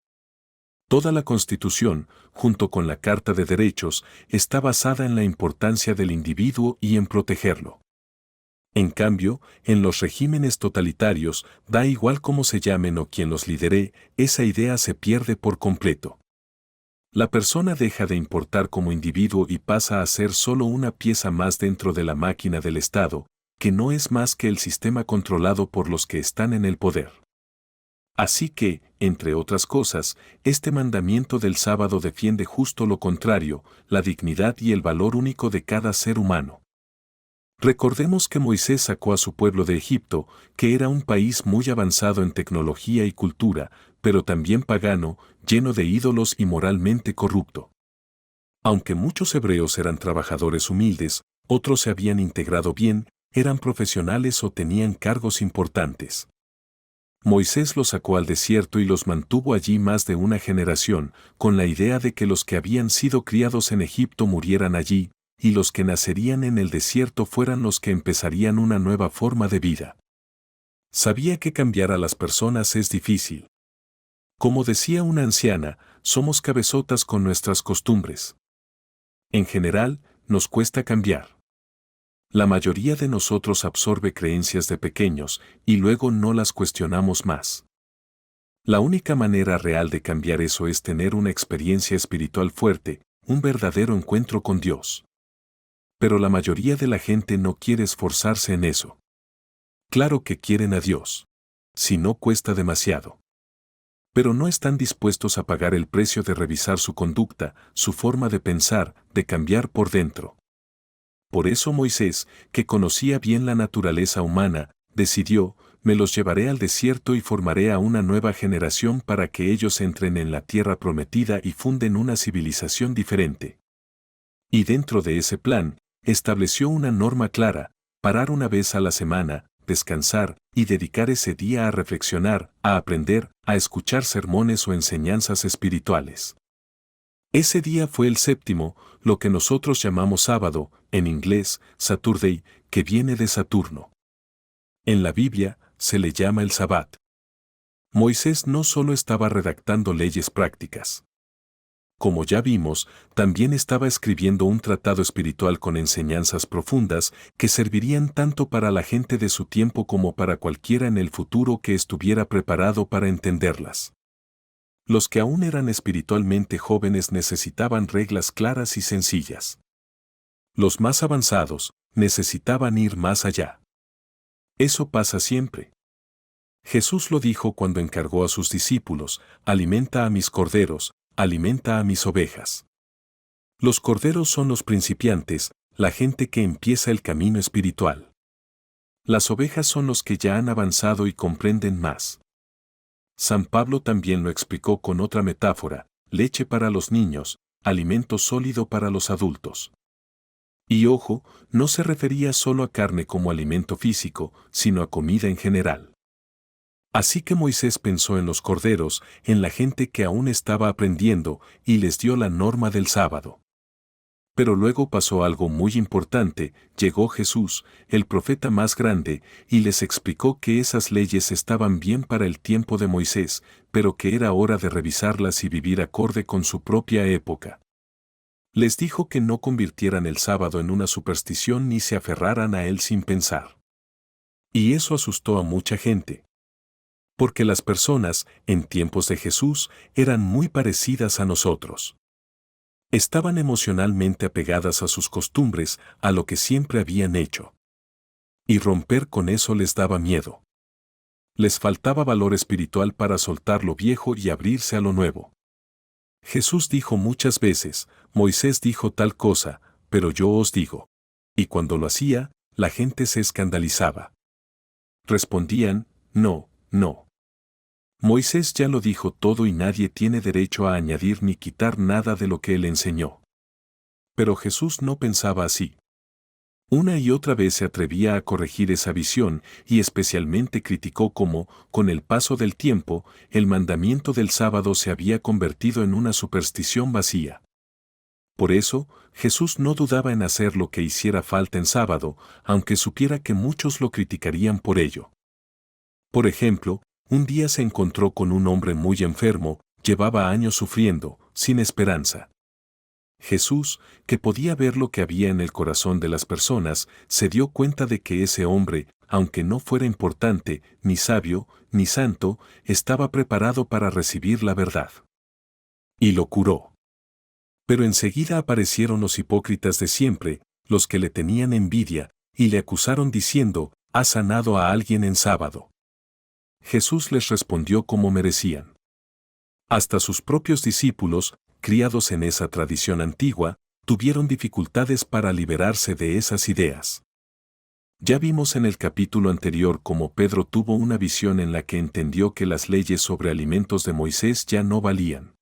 A: Toda la Constitución, junto con la Carta de Derechos, está basada en la importancia del individuo y en protegerlo. En cambio, en los regímenes totalitarios, da igual cómo se llamen o quién los lidere, esa idea se pierde por completo. La persona deja de importar como individuo y pasa a ser solo una pieza más dentro de la máquina del Estado, que no es más que el sistema controlado por los que están en el poder. Así que, entre otras cosas, este mandamiento del sábado defiende justo lo contrario, la dignidad y el valor único de cada ser humano. Recordemos que Moisés sacó a su pueblo de Egipto, que era un país muy avanzado en tecnología y cultura, pero también pagano, lleno de ídolos y moralmente corrupto. Aunque muchos hebreos eran trabajadores humildes, otros se habían integrado bien, eran profesionales o tenían cargos importantes. Moisés los sacó al desierto y los mantuvo allí más de una generación, con la idea de que los que habían sido criados en Egipto murieran allí, y los que nacerían en el desierto fueran los que empezarían una nueva forma de vida. Sabía que cambiar a las personas es difícil. Como decía una anciana, somos cabezotas con nuestras costumbres. En general, nos cuesta cambiar. La mayoría de nosotros absorbe creencias de pequeños y luego no las cuestionamos más. La única manera real de cambiar eso es tener una experiencia espiritual fuerte, un verdadero encuentro con Dios. Pero la mayoría de la gente no quiere esforzarse en eso. Claro que quieren a Dios. Si no cuesta demasiado. Pero no están dispuestos a pagar el precio de revisar su conducta, su forma de pensar, de cambiar por dentro. Por eso Moisés, que conocía bien la naturaleza humana, decidió: me los llevaré al desierto y formaré a una nueva generación para que ellos entren en la tierra prometida y funden una civilización diferente. Y dentro de ese plan, estableció una norma clara: parar una vez a la semana, descansar y dedicar ese día a reflexionar, a aprender, a escuchar sermones o enseñanzas espirituales. Ese día fue el séptimo, lo que nosotros llamamos sábado, en inglés, Saturday, que viene de Saturno. En la Biblia, se le llama el Sabbat. Moisés no solo estaba redactando leyes prácticas. Como ya vimos, también estaba escribiendo un tratado espiritual con enseñanzas profundas que servirían tanto para la gente de su tiempo como para cualquiera en el futuro que estuviera preparado para entenderlas. Los que aún eran espiritualmente jóvenes necesitaban reglas claras y sencillas. Los más avanzados necesitaban ir más allá. Eso pasa siempre. Jesús lo dijo cuando encargó a sus discípulos: alimenta a mis corderos, alimenta a mis ovejas. Los corderos son los principiantes, la gente que empieza el camino espiritual. Las ovejas son los que ya han avanzado y comprenden más. San Pablo también lo explicó con otra metáfora: leche para los niños, alimento sólido para los adultos. Y ojo, no se refería solo a carne como alimento físico, sino a comida en general. Así que Moisés pensó en los corderos, en la gente que aún estaba aprendiendo, y les dio la norma del sábado. Pero luego pasó algo muy importante: llegó Jesús, el profeta más grande, y les explicó que esas leyes estaban bien para el tiempo de Moisés, pero que era hora de revisarlas y vivir acorde con su propia época. Les dijo que no convirtieran el sábado en una superstición ni se aferraran a él sin pensar. Y eso asustó a mucha gente. Porque las personas, en tiempos de Jesús, eran muy parecidas a nosotros. Estaban emocionalmente apegadas a sus costumbres, a lo que siempre habían hecho. Y romper con eso les daba miedo. Les faltaba valor espiritual para soltar lo viejo y abrirse a lo nuevo. Jesús dijo muchas veces: Moisés dijo tal cosa, pero yo os digo. Y cuando lo hacía, la gente se escandalizaba. Respondían: no, no. Moisés ya lo dijo todo y nadie tiene derecho a añadir ni quitar nada de lo que él enseñó. Pero Jesús no pensaba así. Una y otra vez se atrevía a corregir esa visión y especialmente criticó cómo, con el paso del tiempo, el mandamiento del sábado se había convertido en una superstición vacía. Por eso, Jesús no dudaba en hacer lo que hiciera falta en sábado, aunque supiera que muchos lo criticarían por ello. Por ejemplo, un día se encontró con un hombre muy enfermo, llevaba años sufriendo, sin esperanza. Jesús, que podía ver lo que había en el corazón de las personas, se dio cuenta de que ese hombre, aunque no fuera importante, ni sabio, ni santo, estaba preparado para recibir la verdad. Y lo curó. Pero enseguida aparecieron los hipócritas de siempre, los que le tenían envidia, y le acusaron diciendo: «¿Ha sanado a alguien en sábado?». Jesús les respondió como merecían. Hasta sus propios discípulos, criados en esa tradición antigua, tuvieron dificultades para liberarse de esas ideas. Ya vimos en el capítulo anterior cómo Pedro tuvo una visión en la que entendió que las leyes sobre alimentos de Moisés ya no valían.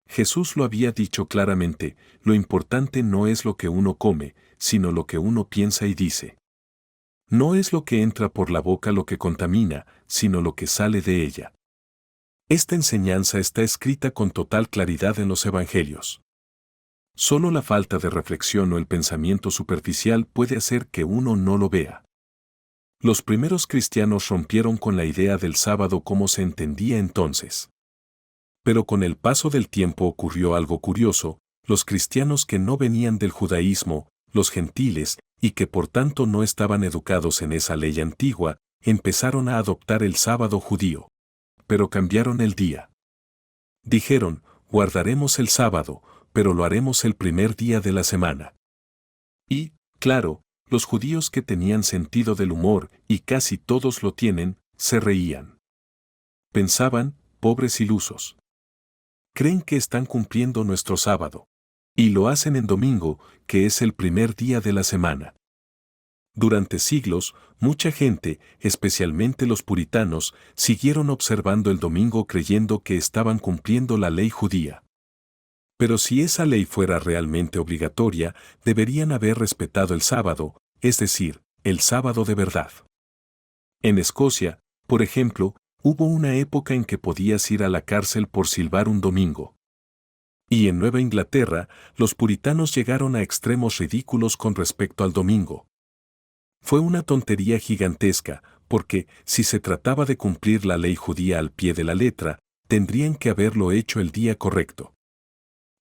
A: Jesús lo había dicho claramente: lo importante no es lo que uno come, sino lo que uno piensa y dice. No es lo que entra por la boca lo que contamina, sino lo que sale de ella. Esta enseñanza está escrita con total claridad en los Evangelios. Solo la falta de reflexión o el pensamiento superficial puede hacer que uno no lo vea. Los primeros cristianos rompieron con la idea del sábado como se entendía entonces. Pero con el paso del tiempo ocurrió algo curioso: los cristianos que no venían del judaísmo, los gentiles, y que por tanto no estaban educados en esa ley antigua, empezaron a adoptar el sábado judío. Pero cambiaron el día. Dijeron: guardaremos el sábado, pero lo haremos el primer día de la semana. Y, claro, los judíos que tenían sentido del humor, y casi todos lo tienen, se reían. Pensaban: pobres ilusos. Creen que están cumpliendo nuestro sábado. Y lo hacen en domingo, que es el primer día de la semana. Durante siglos, mucha gente, especialmente los puritanos, siguieron observando el domingo creyendo que estaban cumpliendo la ley judía. Pero si esa ley fuera realmente obligatoria, deberían haber respetado el sábado, es decir, el sábado de verdad. En Escocia, por ejemplo, hubo una época en que podías ir a la cárcel por silbar un domingo. Y en Nueva Inglaterra, los puritanos llegaron a extremos ridículos con respecto al domingo. Fue una tontería gigantesca, porque, si se trataba de cumplir la ley judía al pie de la letra, tendrían que haberlo hecho el día correcto.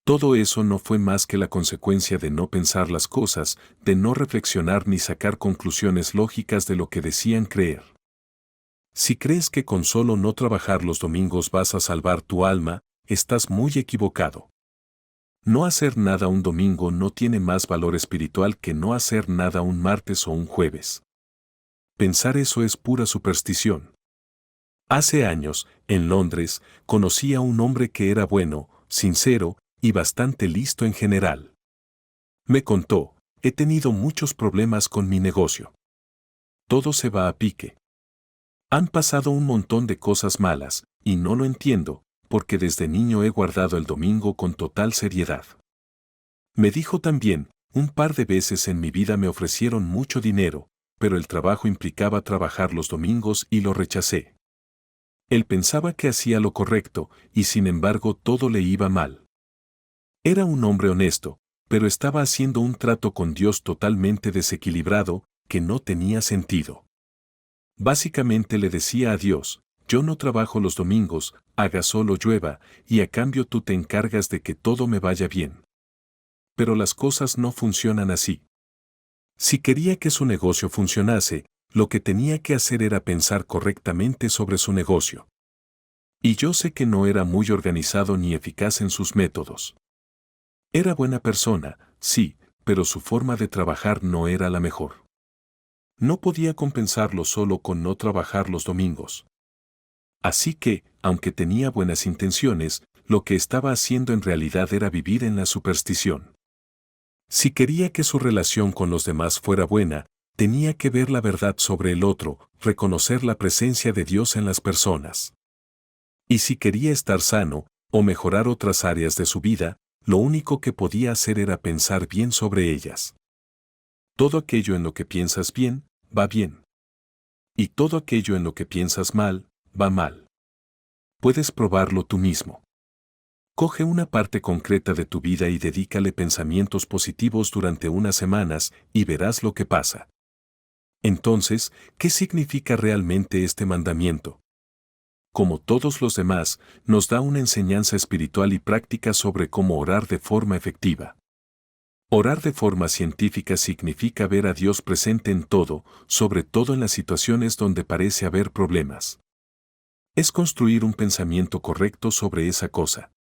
A: Todo eso no fue más que la consecuencia de no pensar las cosas, de no reflexionar ni sacar conclusiones lógicas de lo que decían creer. Si crees que con solo no trabajar los domingos vas a salvar tu alma, estás muy equivocado. No hacer nada un domingo no tiene más valor espiritual que no hacer nada un martes o un jueves. Pensar eso es pura superstición. Hace años, en Londres, conocí a un hombre que era bueno, sincero y bastante listo en general. Me contó, he tenido muchos problemas con mi negocio. Todo se va a pique. Han pasado un montón de cosas malas, y no lo entiendo, porque desde niño he guardado el domingo con total seriedad. Me dijo también, un par de veces en mi vida me ofrecieron mucho dinero, pero el trabajo implicaba trabajar los domingos y lo rechacé. Él pensaba que hacía lo correcto, y sin embargo todo le iba mal. Era un hombre honesto, pero estaba haciendo un trato con Dios totalmente desequilibrado, que no tenía sentido. Básicamente le decía a Dios, yo no trabajo los domingos, haga solo llueva, y a cambio tú te encargas de que todo me vaya bien. Pero las cosas no funcionan así. Si quería que su negocio funcionase, lo que tenía que hacer era pensar correctamente sobre su negocio. Y yo sé que no era muy organizado ni eficaz en sus métodos. Era buena persona, sí, pero su forma de trabajar no era la mejor. No podía compensarlo solo con no trabajar los domingos. Así que, aunque tenía buenas intenciones, lo que estaba haciendo en realidad era vivir en la superstición. Si quería que su relación con los demás fuera buena, tenía que ver la verdad sobre el otro, reconocer la presencia de Dios en las personas. Y si quería estar sano, o mejorar otras áreas de su vida, lo único que podía hacer era pensar bien sobre ellas. Todo aquello en lo que piensas bien, va bien. Y todo aquello en lo que piensas mal, va mal. Puedes probarlo tú mismo. Coge una parte concreta de tu vida y dedícale pensamientos positivos durante unas semanas y verás lo que pasa. Entonces, ¿qué significa realmente este mandamiento? Como todos los demás, nos da una enseñanza espiritual y práctica sobre cómo orar de forma efectiva. Orar de forma científica significa ver a Dios presente en todo, sobre todo en las situaciones donde parece haber problemas. Es construir un pensamiento correcto sobre esa cosa.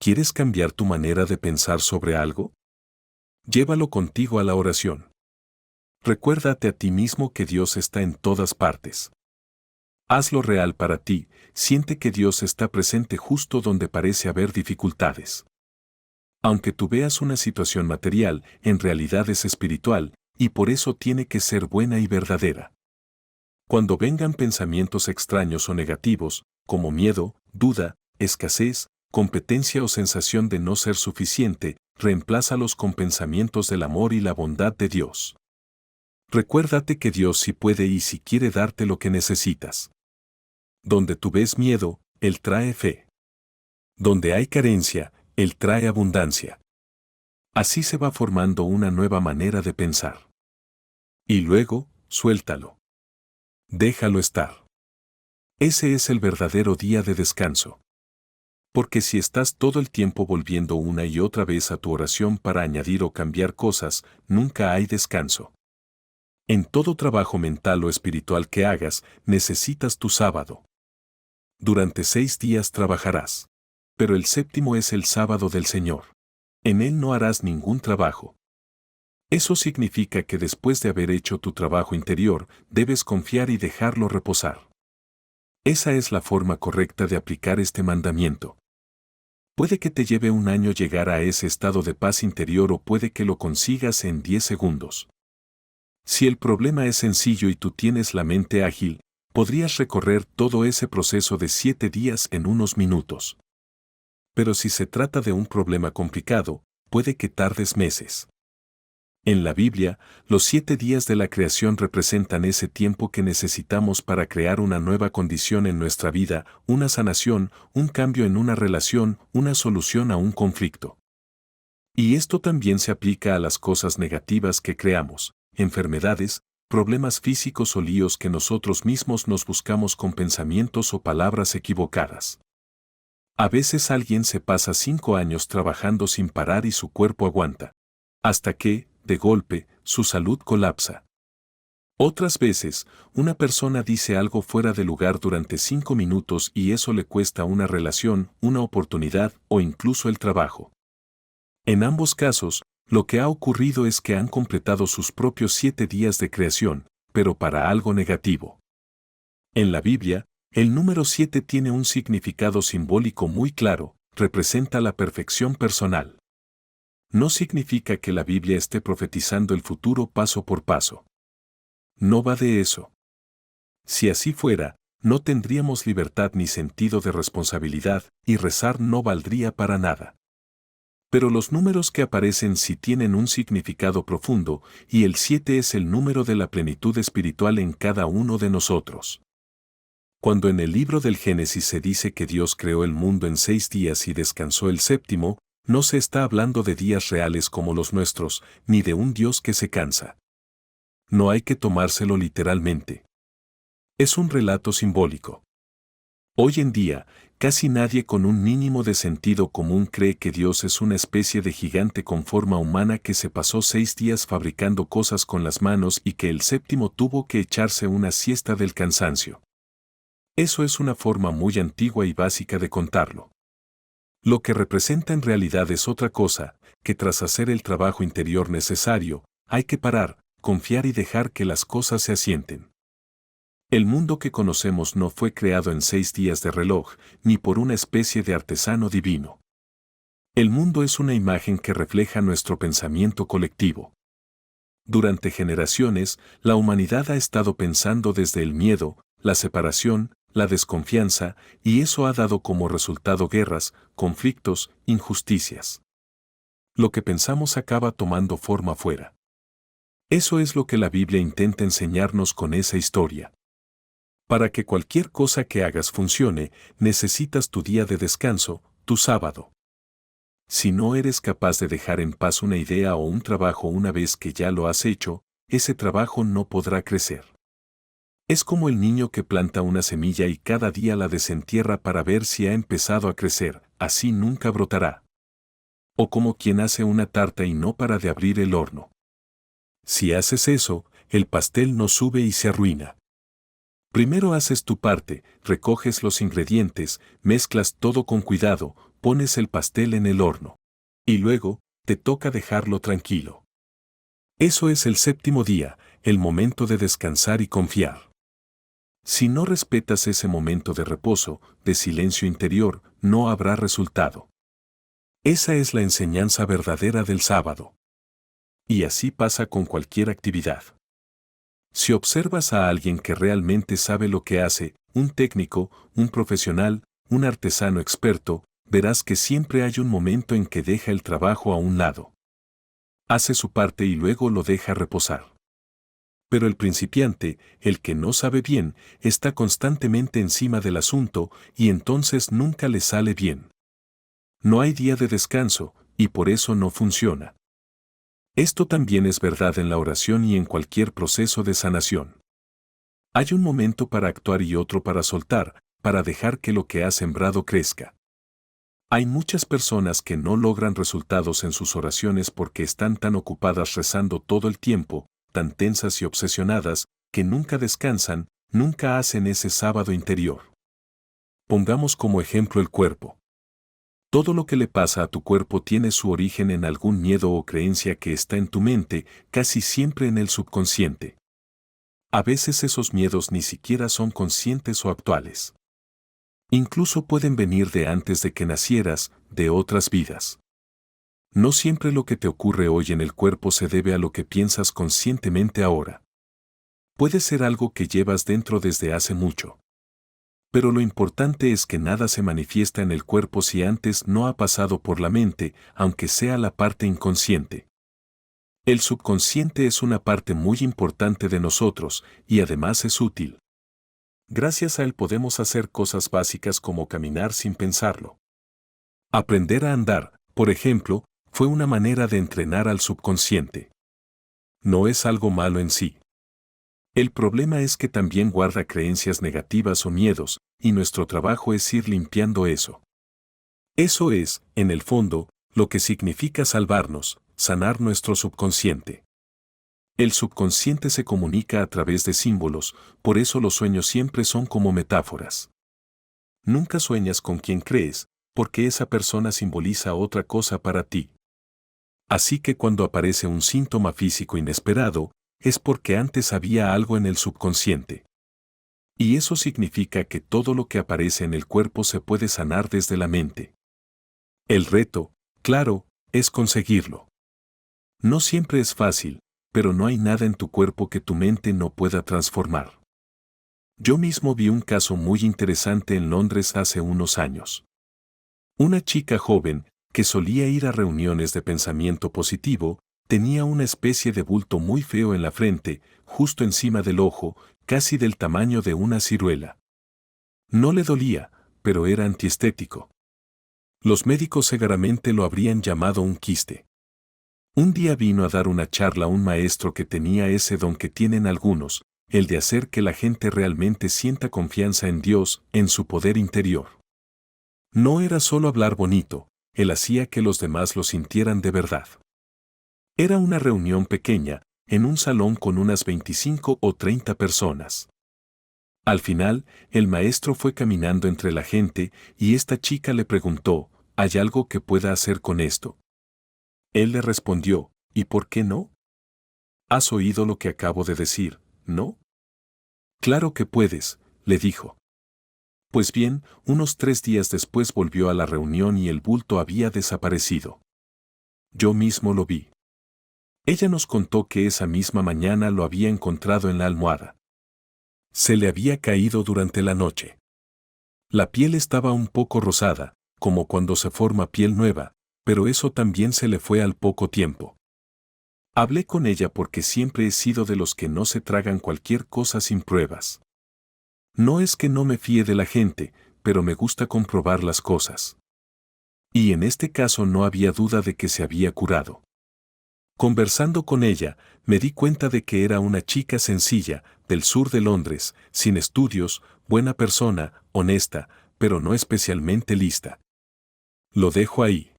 A: ¿Quieres cambiar tu manera de pensar sobre algo? Llévalo contigo a la oración. Recuérdate a ti mismo que Dios está en todas partes. Hazlo real para ti, siente que Dios está presente justo donde parece haber dificultades. Aunque tú veas una situación material, en realidad es espiritual, y por eso tiene que ser buena y verdadera. Cuando vengan pensamientos extraños o negativos, como miedo, duda, escasez, competencia o sensación de no ser suficiente, reemplázalos con pensamientos del amor y la bondad de Dios. Recuérdate que Dios sí puede y sí quiere darte lo que necesitas. Donde tú ves miedo, Él trae fe. Donde hay carencia, Él trae abundancia. Así se va formando una nueva manera de pensar. Y luego, suéltalo. Déjalo estar. Ese es el verdadero día de descanso. Porque si estás todo el tiempo volviendo una y otra vez a tu oración para añadir o cambiar cosas, nunca hay descanso. En todo trabajo mental o espiritual que hagas, necesitas tu sábado. Durante 6 días trabajarás. Pero el séptimo es el sábado del Señor. En él no harás ningún trabajo. Eso significa que después de haber hecho tu trabajo interior, debes confiar y dejarlo reposar. Esa es la forma correcta de aplicar este mandamiento. Puede que te lleve un año llegar a ese estado de paz interior o puede que lo consigas en 10 segundos. Si el problema es sencillo y tú tienes la mente ágil, podrías recorrer todo ese proceso de 7 días en unos minutos. Pero si se trata de un problema complicado, puede que tardes meses. En la Biblia, los 7 días de la creación representan ese tiempo que necesitamos para crear una nueva condición en nuestra vida, una sanación, un cambio en una relación, una solución a un conflicto. Y esto también se aplica a las cosas negativas que creamos, enfermedades, problemas físicos o líos que nosotros mismos nos buscamos con pensamientos o palabras equivocadas. A veces alguien se pasa 5 años trabajando sin parar y su cuerpo aguanta. Hasta que, de golpe, su salud colapsa. Otras veces, una persona dice algo fuera de lugar durante 5 minutos y eso le cuesta una relación, una oportunidad o incluso el trabajo. En ambos casos, lo que ha ocurrido es que han completado sus propios 7 días de creación, pero para algo negativo. En la Biblia, el número 7 tiene un significado simbólico muy claro, representa la perfección personal. No significa que la Biblia esté profetizando el futuro paso por paso. No va de eso. Si así fuera, no tendríamos libertad ni sentido de responsabilidad, y rezar no valdría para nada. Pero los números que aparecen sí tienen un significado profundo, y el 7 es el número de la plenitud espiritual en cada uno de nosotros. Cuando en el libro del Génesis se dice que Dios creó el mundo en 6 días y descansó el séptimo, no se está hablando de días reales como los nuestros, ni de un Dios que se cansa. No hay que tomárselo literalmente. Es un relato simbólico. Hoy en día, casi nadie con un mínimo de sentido común cree que Dios es una especie de gigante con forma humana que se pasó 6 días fabricando cosas con las manos y que el séptimo tuvo que echarse una siesta del cansancio. Eso es una forma muy antigua y básica de contarlo. Lo que representa en realidad es otra cosa, que tras hacer el trabajo interior necesario, hay que parar, confiar y dejar que las cosas se asienten. El mundo que conocemos no fue creado en 6 días de reloj, ni por una especie de artesano divino. El mundo es una imagen que refleja nuestro pensamiento colectivo. Durante generaciones, la humanidad ha estado pensando desde el miedo, la separación, la desconfianza, y eso ha dado como resultado guerras, conflictos, injusticias. Lo que pensamos acaba tomando forma fuera. Eso es lo que la Biblia intenta enseñarnos con esa historia. Para que cualquier cosa que hagas funcione, necesitas tu día de descanso, tu sábado. Si no eres capaz de dejar en paz una idea o un trabajo una vez que ya lo has hecho, ese trabajo no podrá crecer. Es como el niño que planta una semilla y cada día la desentierra para ver si ha empezado a crecer, así nunca brotará. O como quien hace una tarta y no para de abrir el horno. Si haces eso, el pastel no sube y se arruina. Primero haces tu parte, recoges los ingredientes, mezclas todo con cuidado, pones el pastel en el horno. Y luego, te toca dejarlo tranquilo. Eso es el séptimo día, el momento de descansar y confiar. Si no respetas ese momento de reposo, de silencio interior, no habrá resultado. Esa es la enseñanza verdadera del sábado. Y así pasa con cualquier actividad. Si observas a alguien que realmente sabe lo que hace, un técnico, un profesional, un artesano experto, verás que siempre hay un momento en que deja el trabajo a un lado. Hace su parte y luego lo deja reposar. Pero el principiante, el que no sabe bien, está constantemente encima del asunto y entonces nunca le sale bien. No hay día de descanso, y por eso no funciona. Esto también es verdad en la oración y en cualquier proceso de sanación. Hay un momento para actuar y otro para soltar, para dejar que lo que has sembrado crezca. Hay muchas personas que no logran resultados en sus oraciones porque están tan ocupadas rezando todo el tiempo, tan tensas y obsesionadas, que nunca descansan, nunca hacen ese sábado interior. Pongamos como ejemplo el cuerpo. Todo lo que le pasa a tu cuerpo tiene su origen en algún miedo o creencia que está en tu mente, casi siempre en el subconsciente. A veces esos miedos ni siquiera son conscientes o actuales. Incluso pueden venir de antes de que nacieras, de otras vidas. No siempre lo que te ocurre hoy en el cuerpo se debe a lo que piensas conscientemente ahora. Puede ser algo que llevas dentro desde hace mucho. Pero lo importante es que nada se manifiesta en el cuerpo si antes no ha pasado por la mente, aunque sea la parte inconsciente. El subconsciente es una parte muy importante de nosotros, y además es útil. Gracias a él podemos hacer cosas básicas como caminar sin pensarlo. Aprender a andar, por ejemplo, fue una manera de entrenar al subconsciente. No es algo malo en sí. El problema es que también guarda creencias negativas o miedos, y nuestro trabajo es ir limpiando eso. Eso es, en el fondo, lo que significa salvarnos, sanar nuestro subconsciente. El subconsciente se comunica a través de símbolos, por eso los sueños siempre son como metáforas. Nunca sueñas con quien crees, porque esa persona simboliza otra cosa para ti. Así que cuando aparece un síntoma físico inesperado, es porque antes había algo en el subconsciente. Y eso significa que todo lo que aparece en el cuerpo se puede sanar desde la mente. El reto, claro, es conseguirlo. No siempre es fácil, pero no hay nada en tu cuerpo que tu mente no pueda transformar. Yo mismo vi un caso muy interesante en Londres hace unos años. Una chica joven, que solía ir a reuniones de pensamiento positivo, tenía una especie de bulto muy feo en la frente, justo encima del ojo, casi del tamaño de una ciruela. No le dolía, pero era antiestético. Los médicos seguramente lo habrían llamado un quiste. Un día vino a dar una charla un maestro que tenía ese don que tienen algunos, el de hacer que la gente realmente sienta confianza en Dios, en su poder interior. No era solo hablar bonito, él hacía que los demás lo sintieran de verdad. Era una reunión pequeña, en un salón con unas 25 o 30 personas. Al final, el maestro fue caminando entre la gente y esta chica le preguntó, ¿hay algo que pueda hacer con esto? Él le respondió, ¿y por qué no? ¿Has oído lo que acabo de decir, no? Claro que puedes, le dijo. Pues bien, unos 3 días después volvió a la reunión y el bulto había desaparecido. Yo mismo lo vi. Ella nos contó que esa misma mañana lo había encontrado en la almohada. Se le había caído durante la noche. La piel estaba un poco rosada, como cuando se forma piel nueva, pero eso también se le fue al poco tiempo. Hablé con ella porque siempre he sido de los que no se tragan cualquier cosa sin pruebas. No es que no me fíe de la gente, pero me gusta comprobar las cosas. Y en este caso no había duda de que se había curado. Conversando con ella, me di cuenta de que era una chica sencilla, del sur de Londres, sin estudios, buena persona, honesta, pero no especialmente lista. Lo dejo ahí.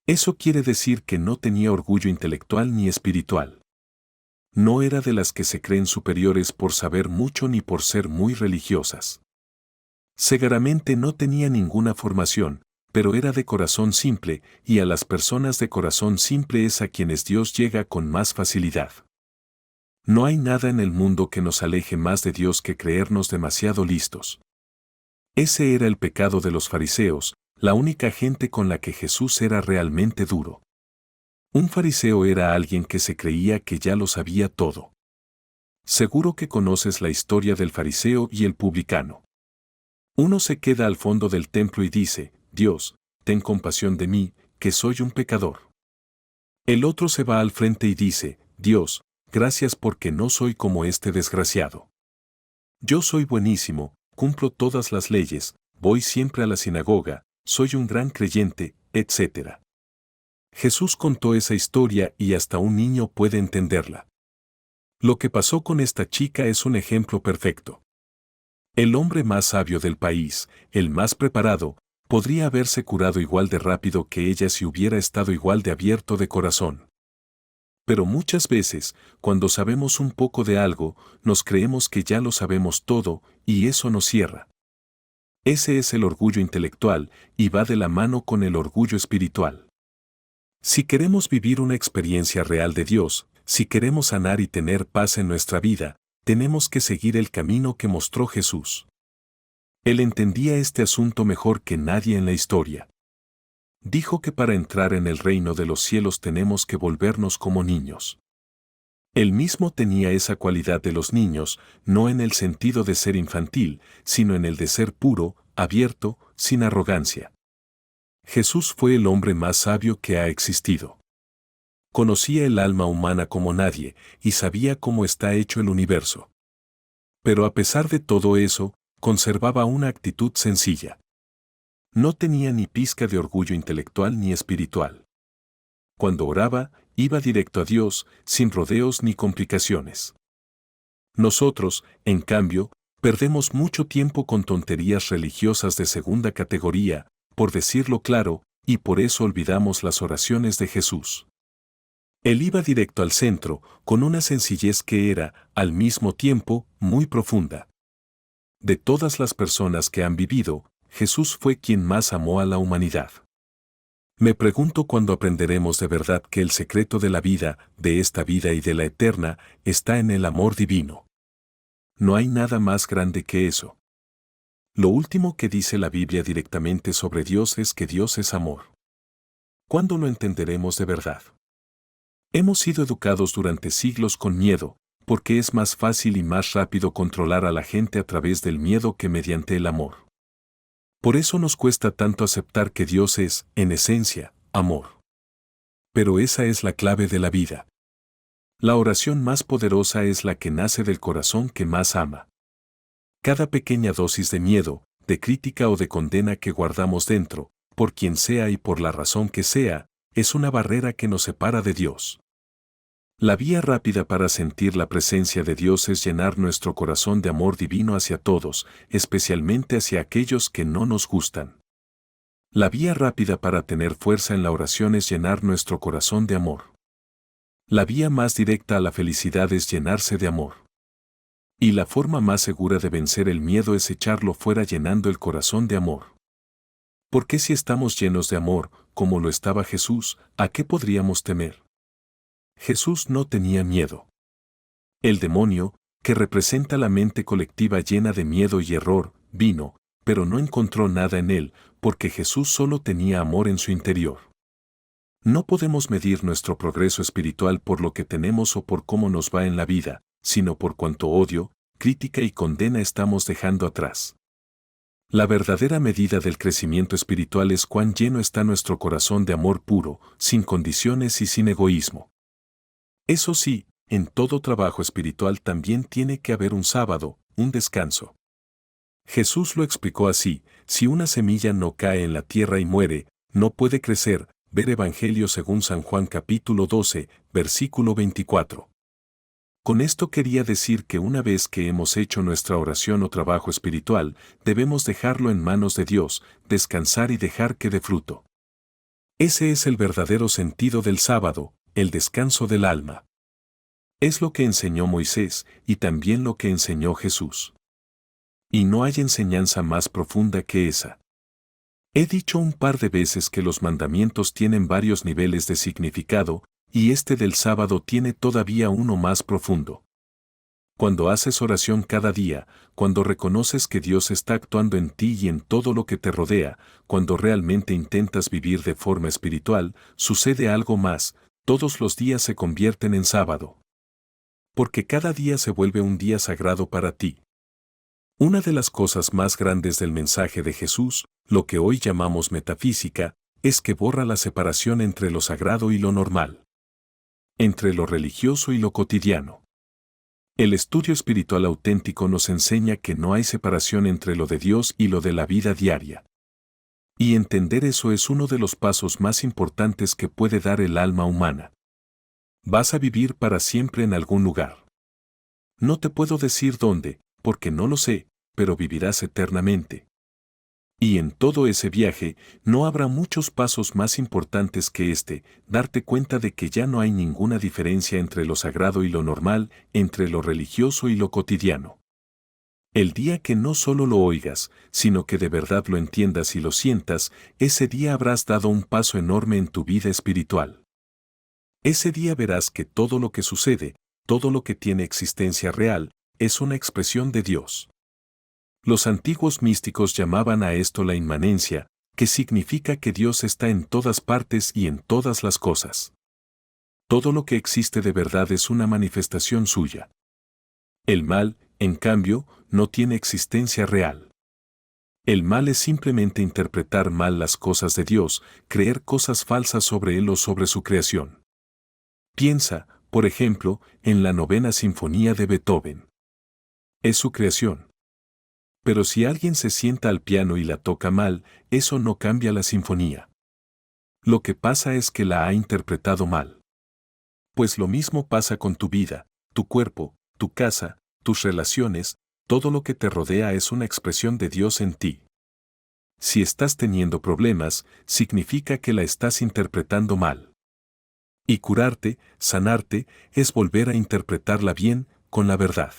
A: Eso quiere decir que no tenía orgullo intelectual ni espiritual. No era de las que se creen superiores por saber mucho ni por ser muy religiosas. Seguramente no tenía ninguna formación, pero era de corazón simple, y a las personas de corazón simple es a quienes Dios llega con más facilidad. No hay nada en el mundo que nos aleje más de Dios que creernos demasiado listos. Ese era el pecado de los fariseos, la única gente con la que Jesús era realmente duro. Un fariseo era alguien que se creía que ya lo sabía todo. Seguro que conoces la historia del fariseo y el publicano. Uno se queda al fondo del templo y dice, Dios, ten compasión de mí, que soy un pecador. El otro se va al frente y dice, Dios, gracias porque no soy como este desgraciado. Yo soy buenísimo, cumplo todas las leyes, voy siempre a la sinagoga, soy un gran creyente, etc. Jesús contó esa historia y hasta un niño puede entenderla. Lo que pasó con esta chica es un ejemplo perfecto. El hombre más sabio del país, el más preparado, podría haberse curado igual de rápido que ella si hubiera estado igual de abierto de corazón. Pero muchas veces, cuando sabemos un poco de algo, nos creemos que ya lo sabemos todo, y eso nos cierra. Ese es el orgullo intelectual, y va de la mano con el orgullo espiritual. Si queremos vivir una experiencia real de Dios, si queremos sanar y tener paz en nuestra vida, tenemos que seguir el camino que mostró Jesús. Él entendía este asunto mejor que nadie en la historia. Dijo que para entrar en el reino de los cielos tenemos que volvernos como niños. Él mismo tenía esa cualidad de los niños, no en el sentido de ser infantil, sino en el de ser puro, abierto, sin arrogancia. Jesús fue el hombre más sabio que ha existido. Conocía el alma humana como nadie, y sabía cómo está hecho el universo. Pero a pesar de todo eso, conservaba una actitud sencilla. No tenía ni pizca de orgullo intelectual ni espiritual. Cuando oraba, iba directo a Dios, sin rodeos ni complicaciones. Nosotros, en cambio, perdemos mucho tiempo con tonterías religiosas de segunda categoría, por decirlo claro, y por eso olvidamos las oraciones de Jesús. Él iba directo al centro, con una sencillez que era, al mismo tiempo, muy profunda. De todas las personas que han vivido, Jesús fue quien más amó a la humanidad. Me pregunto cuándo aprenderemos de verdad que el secreto de la vida, de esta vida y de la eterna, está en el amor divino. No hay nada más grande que eso. Lo último que dice la Biblia directamente sobre Dios es que Dios es amor. ¿Cuándo lo entenderemos de verdad? Hemos sido educados durante siglos con miedo, porque es más fácil y más rápido controlar a la gente a través del miedo que mediante el amor. Por eso nos cuesta tanto aceptar que Dios es, en esencia, amor. Pero esa es la clave de la vida. La oración más poderosa es la que nace del corazón que más ama. Cada pequeña dosis de miedo, de crítica o de condena que guardamos dentro, por quien sea y por la razón que sea, es una barrera que nos separa de Dios. La vía rápida para sentir la presencia de Dios es llenar nuestro corazón de amor divino hacia todos, especialmente hacia aquellos que no nos gustan. La vía rápida para tener fuerza en la oración es llenar nuestro corazón de amor. La vía más directa a la felicidad es llenarse de amor. Y la forma más segura de vencer el miedo es echarlo fuera llenando el corazón de amor. Porque si estamos llenos de amor, como lo estaba Jesús, ¿a qué podríamos temer? Jesús no tenía miedo. El demonio, que representa la mente colectiva llena de miedo y error, vino, pero no encontró nada en él, porque Jesús solo tenía amor en su interior. No podemos medir nuestro progreso espiritual por lo que tenemos o por cómo nos va en la vida, sino por cuánto odio, crítica y condena estamos dejando atrás. La verdadera medida del crecimiento espiritual es cuán lleno está nuestro corazón de amor puro, sin condiciones y sin egoísmo. Eso sí, en todo trabajo espiritual también tiene que haber un sábado, un descanso. Jesús lo explicó así: si una semilla no cae en la tierra y muere, no puede crecer. Ver Evangelio según San Juan capítulo 12, versículo 24. Con esto quería decir que una vez que hemos hecho nuestra oración o trabajo espiritual, debemos dejarlo en manos de Dios, descansar y dejar que dé fruto. Ese es el verdadero sentido del sábado, el descanso del alma. Es lo que enseñó Moisés y también lo que enseñó Jesús. Y no hay enseñanza más profunda que esa. He dicho un par de veces que los mandamientos tienen varios niveles de significado, y este del sábado tiene todavía uno más profundo. Cuando haces oración cada día, cuando reconoces que Dios está actuando en ti y en todo lo que te rodea, cuando realmente intentas vivir de forma espiritual, sucede algo más: todos los días se convierten en sábado. Porque cada día se vuelve un día sagrado para ti. Una de las cosas más grandes del mensaje de Jesús, lo que hoy llamamos metafísica, es que borra la separación entre lo sagrado y lo normal. Entre lo religioso y lo cotidiano. El estudio espiritual auténtico nos enseña que no hay separación entre lo de Dios y lo de la vida diaria. Y entender eso es uno de los pasos más importantes que puede dar el alma humana. Vas a vivir para siempre en algún lugar. No te puedo decir dónde, porque no lo sé, pero vivirás eternamente. Y en todo ese viaje, no habrá muchos pasos más importantes que este: darte cuenta de que ya no hay ninguna diferencia entre lo sagrado y lo normal, entre lo religioso y lo cotidiano. El día que no solo lo oigas, sino que de verdad lo entiendas y lo sientas, ese día habrás dado un paso enorme en tu vida espiritual. Ese día verás que todo lo que sucede, todo lo que tiene existencia real, es una expresión de Dios. Los antiguos místicos llamaban a esto la inmanencia, que significa que Dios está en todas partes y en todas las cosas. Todo lo que existe de verdad es una manifestación suya. El mal, en cambio, no tiene existencia real. El mal es simplemente interpretar mal las cosas de Dios, creer cosas falsas sobre Él o sobre su creación. Piensa, por ejemplo, en la Novena Sinfonía de Beethoven. Es su creación. Pero si alguien se sienta al piano y la toca mal, eso no cambia la sinfonía. Lo que pasa es que la ha interpretado mal. Pues lo mismo pasa con tu vida, tu cuerpo, tu casa, tus relaciones, todo lo que te rodea es una expresión de Dios en ti. Si estás teniendo problemas, significa que la estás interpretando mal. Y curarte, sanarte, es volver a interpretarla bien, con la verdad.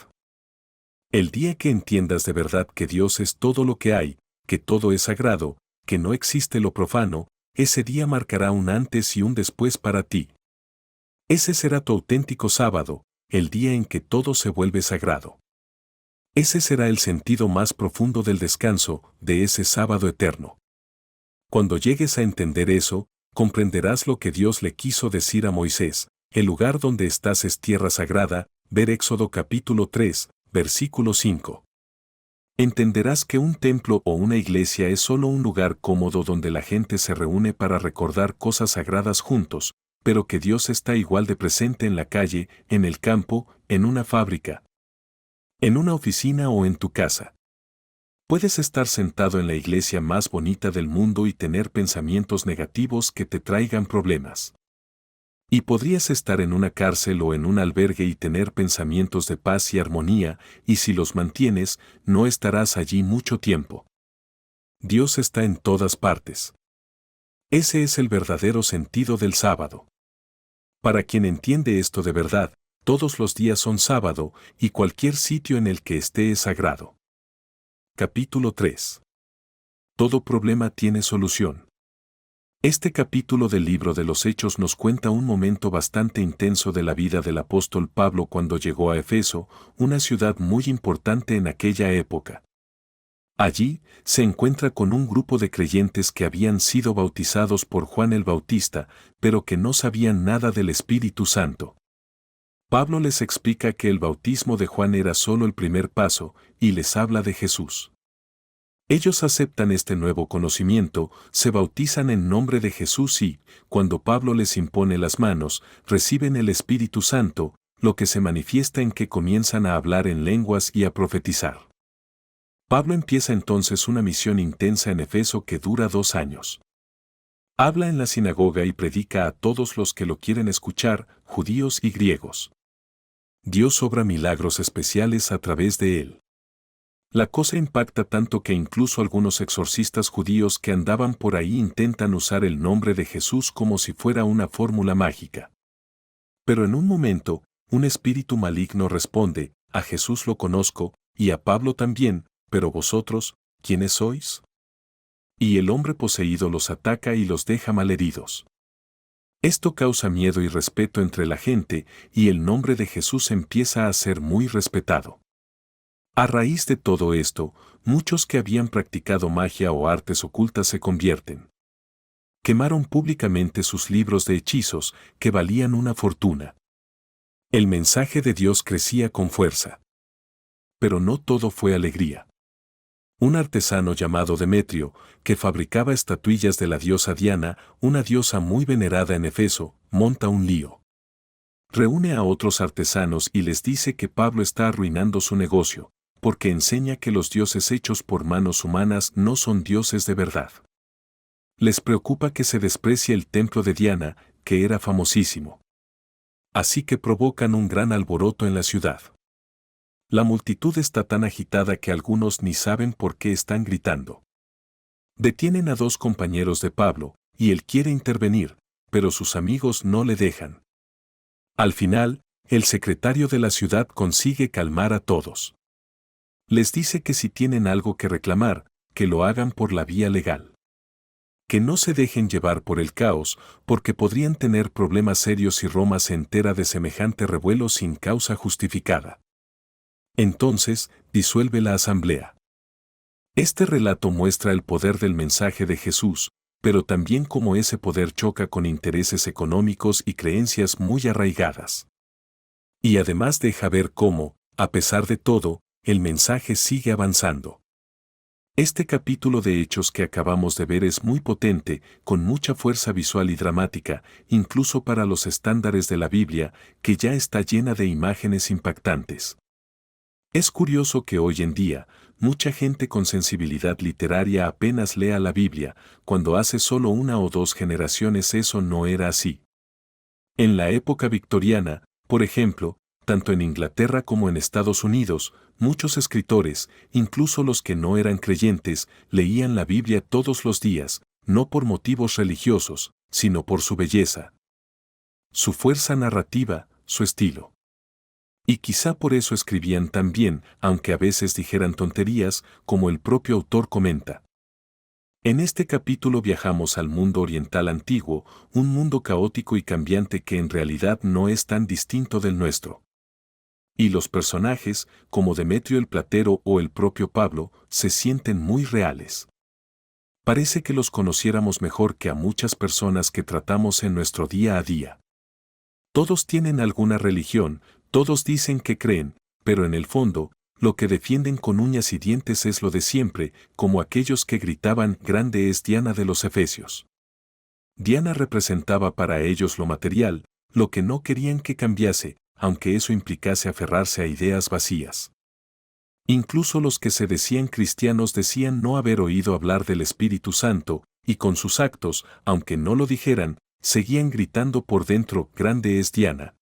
A: El día que entiendas de verdad que Dios es todo lo que hay, que todo es sagrado, que no existe lo profano, ese día marcará un antes y un después para ti. Ese será tu auténtico sábado, el día en que todo se vuelve sagrado. Ese será el sentido más profundo del descanso, de ese sábado eterno. Cuando llegues a entender eso, comprenderás lo que Dios le quiso decir a Moisés: el lugar donde estás es tierra sagrada, ver Éxodo capítulo 3, versículo 5. Entenderás que un templo o una iglesia es solo un lugar cómodo donde la gente se reúne para recordar cosas sagradas juntos, pero que Dios está igual de presente en la calle, en el campo, en una fábrica, en una oficina o en tu casa. Puedes estar sentado en la iglesia más bonita del mundo y tener pensamientos negativos que te traigan problemas. Y podrías estar en una cárcel o en un albergue y tener pensamientos de paz y armonía, y si los mantienes, no estarás allí mucho tiempo. Dios está en todas partes. Ese es el verdadero sentido del sábado. Para quien entiende esto de verdad, todos los días son sábado, y cualquier sitio en el que esté es sagrado. Capítulo 3. Todo problema tiene solución. Este capítulo del libro de los Hechos nos cuenta un momento bastante intenso de la vida del apóstol Pablo cuando llegó a Efeso, una ciudad muy importante en aquella época. Allí, se encuentra con un grupo de creyentes que habían sido bautizados por Juan el Bautista, pero que no sabían nada del Espíritu Santo. Pablo les explica que el bautismo de Juan era solo el primer paso, y les habla de Jesús. Ellos aceptan este nuevo conocimiento, se bautizan en nombre de Jesús y, cuando Pablo les impone las manos, reciben el Espíritu Santo, lo que se manifiesta en que comienzan a hablar en lenguas y a profetizar. Pablo empieza entonces una misión intensa en Efeso que dura 2 años. Habla en la sinagoga y predica a todos los que lo quieren escuchar, judíos y griegos. Dios obra milagros especiales a través de él. La cosa impacta tanto que incluso algunos exorcistas judíos que andaban por ahí intentan usar el nombre de Jesús como si fuera una fórmula mágica. Pero en un momento, un espíritu maligno responde: a Jesús lo conozco, y a Pablo también, pero vosotros, ¿quiénes sois? Y el hombre poseído los ataca y los deja malheridos. Esto causa miedo y respeto entre la gente, y el nombre de Jesús empieza a ser muy respetado. A raíz de todo esto, muchos que habían practicado magia o artes ocultas se convierten. Quemaron públicamente sus libros de hechizos, que valían una fortuna. El mensaje de Dios crecía con fuerza. Pero no todo fue alegría. Un artesano llamado Demetrio, que fabricaba estatuillas de la diosa Diana, una diosa muy venerada en Efeso, monta un lío. Reúne a otros artesanos y les dice que Pablo está arruinando su negocio, porque enseña que los dioses hechos por manos humanas no son dioses de verdad. Les preocupa que se desprecie el templo de Diana, que era famosísimo. Así que provocan un gran alboroto en la ciudad. La multitud está tan agitada que algunos ni saben por qué están gritando. Detienen a 2 compañeros de Pablo, y él quiere intervenir, pero sus amigos no le dejan. Al final, el secretario de la ciudad consigue calmar a todos. Les dice que si tienen algo que reclamar, que lo hagan por la vía legal. Que no se dejen llevar por el caos, porque podrían tener problemas serios si Roma se entera de semejante revuelo sin causa justificada. Entonces, disuelve la asamblea. Este relato muestra el poder del mensaje de Jesús, pero también cómo ese poder choca con intereses económicos y creencias muy arraigadas. Y además deja ver cómo, a pesar de todo, el mensaje sigue avanzando. Este capítulo de Hechos que acabamos de ver es muy potente, con mucha fuerza visual y dramática, incluso para los estándares de la Biblia, que ya está llena de imágenes impactantes. Es curioso que hoy en día, mucha gente con sensibilidad literaria apenas lea la Biblia, cuando hace solo 1 o 2 generaciones eso no era así. En la época victoriana, por ejemplo, tanto en Inglaterra como en Estados Unidos, muchos escritores, incluso los que no eran creyentes, leían la Biblia todos los días, no por motivos religiosos, sino por su belleza. su fuerza narrativa, su estilo. Y quizá por eso escribían tan bien, aunque a veces dijeran tonterías, como el propio autor comenta. En este capítulo viajamos al mundo oriental antiguo, un mundo caótico y cambiante que en realidad no es tan distinto del nuestro. Y los personajes, como Demetrio el Platero o el propio Pablo, se sienten muy reales. Parece que los conociéramos mejor que a muchas personas que tratamos en nuestro día a día. Todos tienen alguna religión, todos dicen que creen, pero en el fondo, lo que defienden con uñas y dientes es lo de siempre, como aquellos que gritaban «Grande es Diana de los Efesios». Diana representaba para ellos lo material, lo que no querían que cambiase, aunque eso implicase aferrarse a ideas vacías. Incluso los que se decían cristianos decían no haber oído hablar del Espíritu Santo, y con sus actos, aunque no lo dijeran, seguían gritando por dentro «Grande es Diana».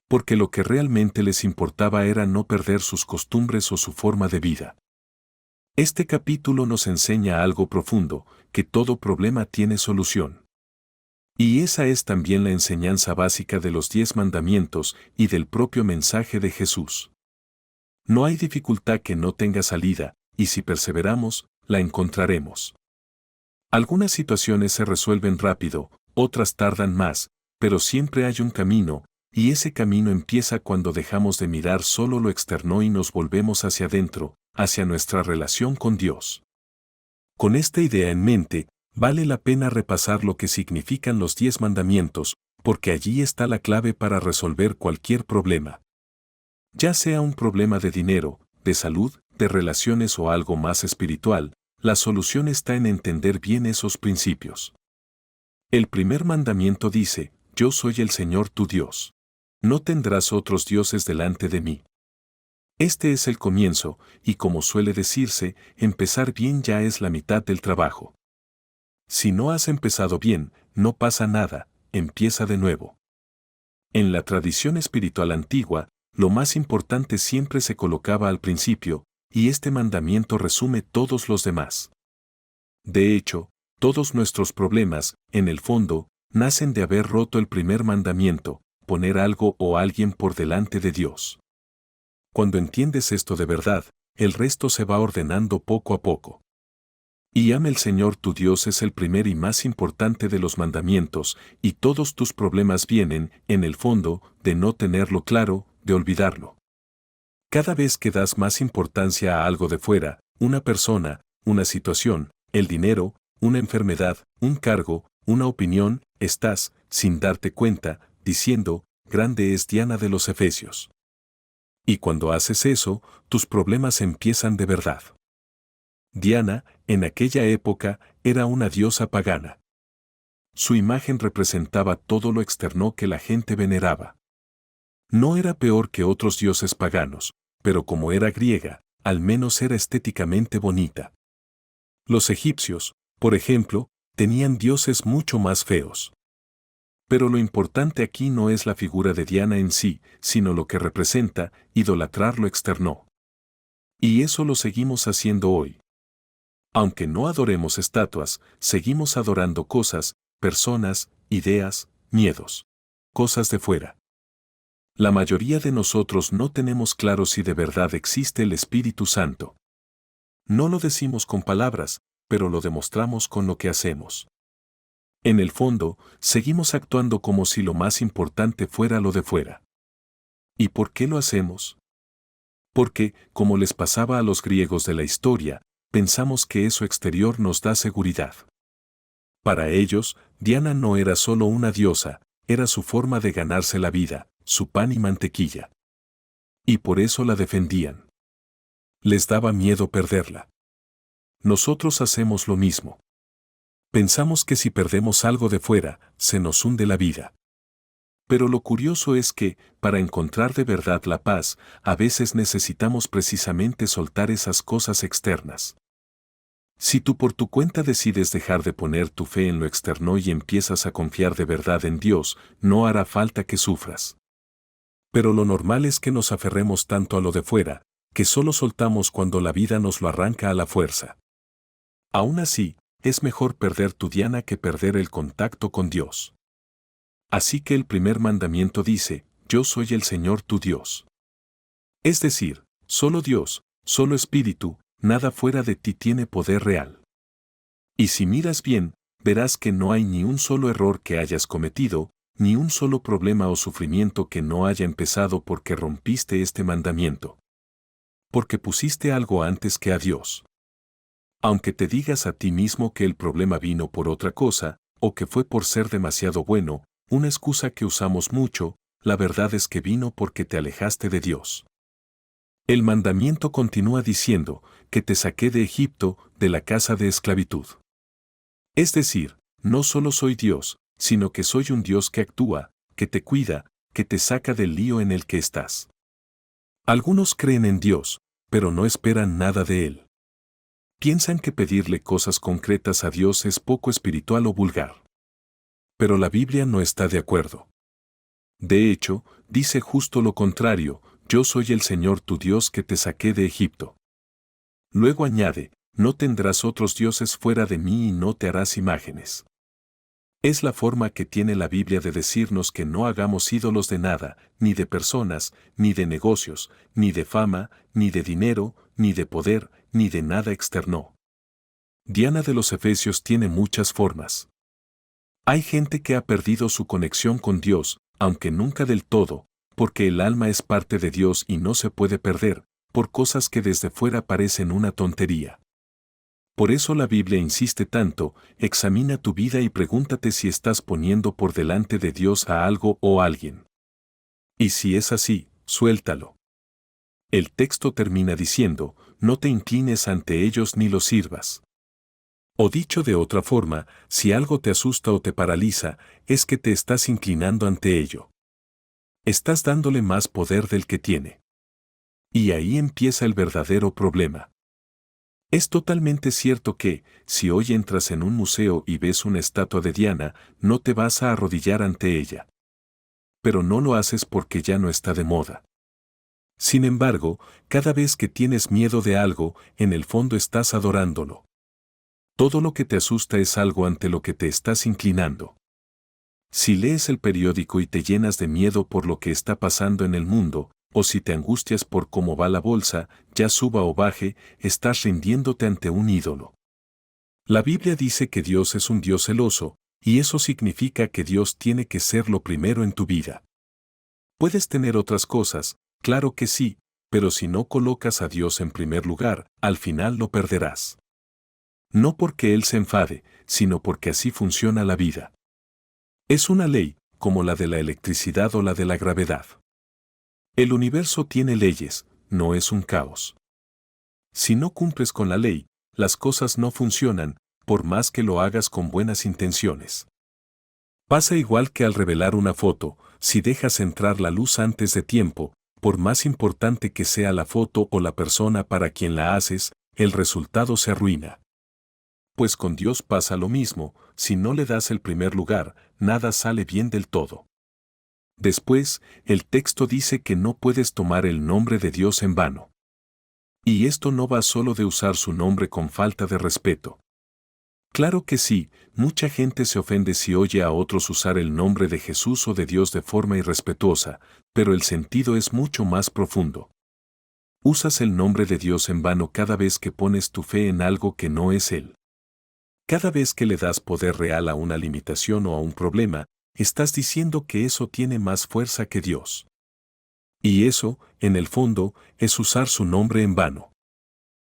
A: Porque lo que realmente les importaba era no perder sus costumbres o su forma de vida. Este capítulo nos enseña algo profundo, que todo problema tiene solución. Y esa es también la enseñanza básica de los 10 mandamientos y del propio mensaje de Jesús. No hay dificultad que no tenga salida, y si perseveramos, la encontraremos. Algunas situaciones se resuelven rápido, otras tardan más, pero siempre hay un camino, y ese camino empieza cuando dejamos de mirar solo lo externo y nos volvemos hacia adentro, hacia nuestra relación con Dios. Con esta idea en mente, vale la pena repasar lo que significan los 10 mandamientos, porque allí está la clave para resolver cualquier problema. Ya sea un problema de dinero, de salud, de relaciones o algo más espiritual, la solución está en entender bien esos principios. El primer mandamiento dice, «Yo soy el Señor tu Dios. No tendrás otros dioses delante de mí». Este es el comienzo, y como suele decirse, empezar bien ya es la mitad del trabajo. Si no has empezado bien, no pasa nada, empieza de nuevo. En la tradición espiritual antigua, lo más importante siempre se colocaba al principio, y este mandamiento resume todos los demás. De hecho, todos nuestros problemas, en el fondo, nacen de haber roto el primer mandamiento, poner algo o alguien por delante de Dios. Cuando entiendes esto de verdad, el resto se va ordenando poco a poco. Y ama el Señor tu Dios es el primer y más importante de los mandamientos, y todos tus problemas vienen, en el fondo, de no tenerlo claro, de olvidarlo. Cada vez que das más importancia a algo de fuera, una persona, una situación, el dinero, una enfermedad, un cargo, una opinión, estás, sin darte cuenta, diciendo, «Grande es Diana de los Efesios». Y cuando haces eso, tus problemas empiezan de verdad. Diana, en aquella época, era una diosa pagana. Su imagen representaba todo lo externo que la gente veneraba. No era peor que otros dioses paganos, pero como era griega, al menos era estéticamente bonita. Los egipcios, por ejemplo, tenían dioses mucho más feos. Pero lo importante aquí no es la figura de Diana en sí, sino lo que representa, idolatrar lo externo. Y eso lo seguimos haciendo hoy. Aunque no adoremos estatuas, seguimos adorando cosas, personas, ideas, miedos. Cosas de fuera. La mayoría de nosotros no tenemos claro si de verdad existe el Espíritu Santo. No lo decimos con palabras, pero lo demostramos con lo que hacemos. En el fondo, seguimos actuando como si lo más importante fuera lo de fuera. ¿Y por qué lo hacemos? Porque, como les pasaba a los griegos de la historia, pensamos que eso exterior nos da seguridad. Para ellos, Diana no era solo una diosa, era su forma de ganarse la vida, su pan y mantequilla. Y por eso la defendían. Les daba miedo perderla. Nosotros hacemos lo mismo. Pensamos que si perdemos algo de fuera, se nos hunde la vida. Pero lo curioso es que, para encontrar de verdad la paz, a veces necesitamos precisamente soltar esas cosas externas. Si tú por tu cuenta decides dejar de poner tu fe en lo externo y empiezas a confiar de verdad en Dios, no hará falta que sufras. Pero lo normal es que nos aferremos tanto a lo de fuera, que solo soltamos cuando la vida nos lo arranca a la fuerza. Aún así, es mejor perder tu Diana que perder el contacto con Dios. Así que el primer mandamiento dice, yo soy el Señor tu Dios. Es decir, solo Dios, solo Espíritu, nada fuera de ti tiene poder real. Y si miras bien, verás que no hay ni un solo error que hayas cometido, ni un solo problema o sufrimiento que no haya empezado porque rompiste este mandamiento. Porque pusiste algo antes que a Dios. Aunque te digas a ti mismo que el problema vino por otra cosa, o que fue por ser demasiado bueno, una excusa que usamos mucho, la verdad es que vino porque te alejaste de Dios. El mandamiento continúa diciendo, que te saqué de Egipto, de la casa de esclavitud. Es decir, no solo soy Dios, sino que soy un Dios que actúa, que te cuida, que te saca del lío en el que estás. Algunos creen en Dios, pero no esperan nada de Él. Piensan que pedirle cosas concretas a Dios es poco espiritual o vulgar. Pero la Biblia no está de acuerdo. De hecho, dice justo lo contrario, yo soy el Señor tu Dios que te saqué de Egipto. Luego añade, no tendrás otros dioses fuera de mí y no te harás imágenes. Es la forma que tiene la Biblia de decirnos que no hagamos ídolos de nada, ni de personas, ni de negocios, ni de fama, ni de dinero, ni de poder, ni de nada externo. Diana de los Efesios tiene muchas formas. Hay gente que ha perdido su conexión con Dios, aunque nunca del todo, porque el alma es parte de Dios y no se puede perder, por cosas que desde fuera parecen una tontería. Por eso la Biblia insiste tanto, examina tu vida y pregúntate si estás poniendo por delante de Dios a algo o alguien. Y si es así, suéltalo. El texto termina diciendo, no te inclines ante ellos ni los sirvas. O dicho de otra forma, si algo te asusta o te paraliza, es que te estás inclinando ante ello. Estás dándole más poder del que tiene. Y ahí empieza el verdadero problema. Es totalmente cierto que, si hoy entras en un museo y ves una estatua de Diana, no te vas a arrodillar ante ella. Pero no lo haces porque ya no está de moda. Sin embargo, cada vez que tienes miedo de algo, en el fondo estás adorándolo. Todo lo que te asusta es algo ante lo que te estás inclinando. Si lees el periódico y te llenas de miedo por lo que está pasando en el mundo, o si te angustias por cómo va la bolsa, ya suba o baje, estás rindiéndote ante un ídolo. La Biblia dice que Dios es un Dios celoso, y eso significa que Dios tiene que ser lo primero en tu vida. Puedes tener otras cosas, claro que sí, pero si no colocas a Dios en primer lugar, al final lo perderás. No porque Él se enfade, sino porque así funciona la vida. Es una ley, como la de la electricidad o la de la gravedad. El universo tiene leyes, no es un caos. Si no cumples con la ley, las cosas no funcionan, por más que lo hagas con buenas intenciones. Pasa igual que al revelar una foto, si dejas entrar la luz antes de tiempo, por más importante que sea la foto o la persona para quien la haces, el resultado se arruina. Pues con Dios pasa lo mismo, si no le das el primer lugar, nada sale bien del todo. Después, el texto dice que no puedes tomar el nombre de Dios en vano. Y esto no va solo de usar su nombre con falta de respeto. Claro que sí, mucha gente se ofende si oye a otros usar el nombre de Jesús o de Dios de forma irrespetuosa, pero el sentido es mucho más profundo. Usas el nombre de Dios en vano cada vez que pones tu fe en algo que no es Él. Cada vez que le das poder real a una limitación o a un problema, estás diciendo que eso tiene más fuerza que Dios. Y eso, en el fondo, es usar su nombre en vano.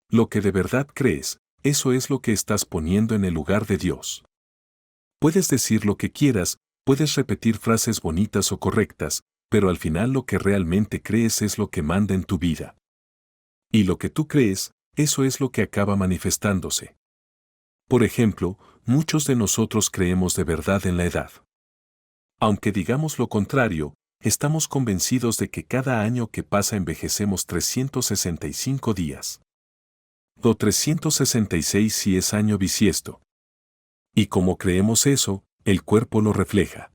A: Lo que de verdad crees, eso es lo que estás poniendo en el lugar de Dios. Puedes decir lo que quieras, puedes repetir frases bonitas o correctas, pero al final lo que realmente crees es lo que manda en tu vida. Y lo que tú crees, eso es lo que acaba manifestándose. Por ejemplo, muchos de nosotros creemos de verdad en la edad. Aunque digamos lo contrario, estamos convencidos de que cada año que pasa envejecemos 365 días. O 366 si es año bisiesto. Y como creemos eso, el cuerpo lo refleja.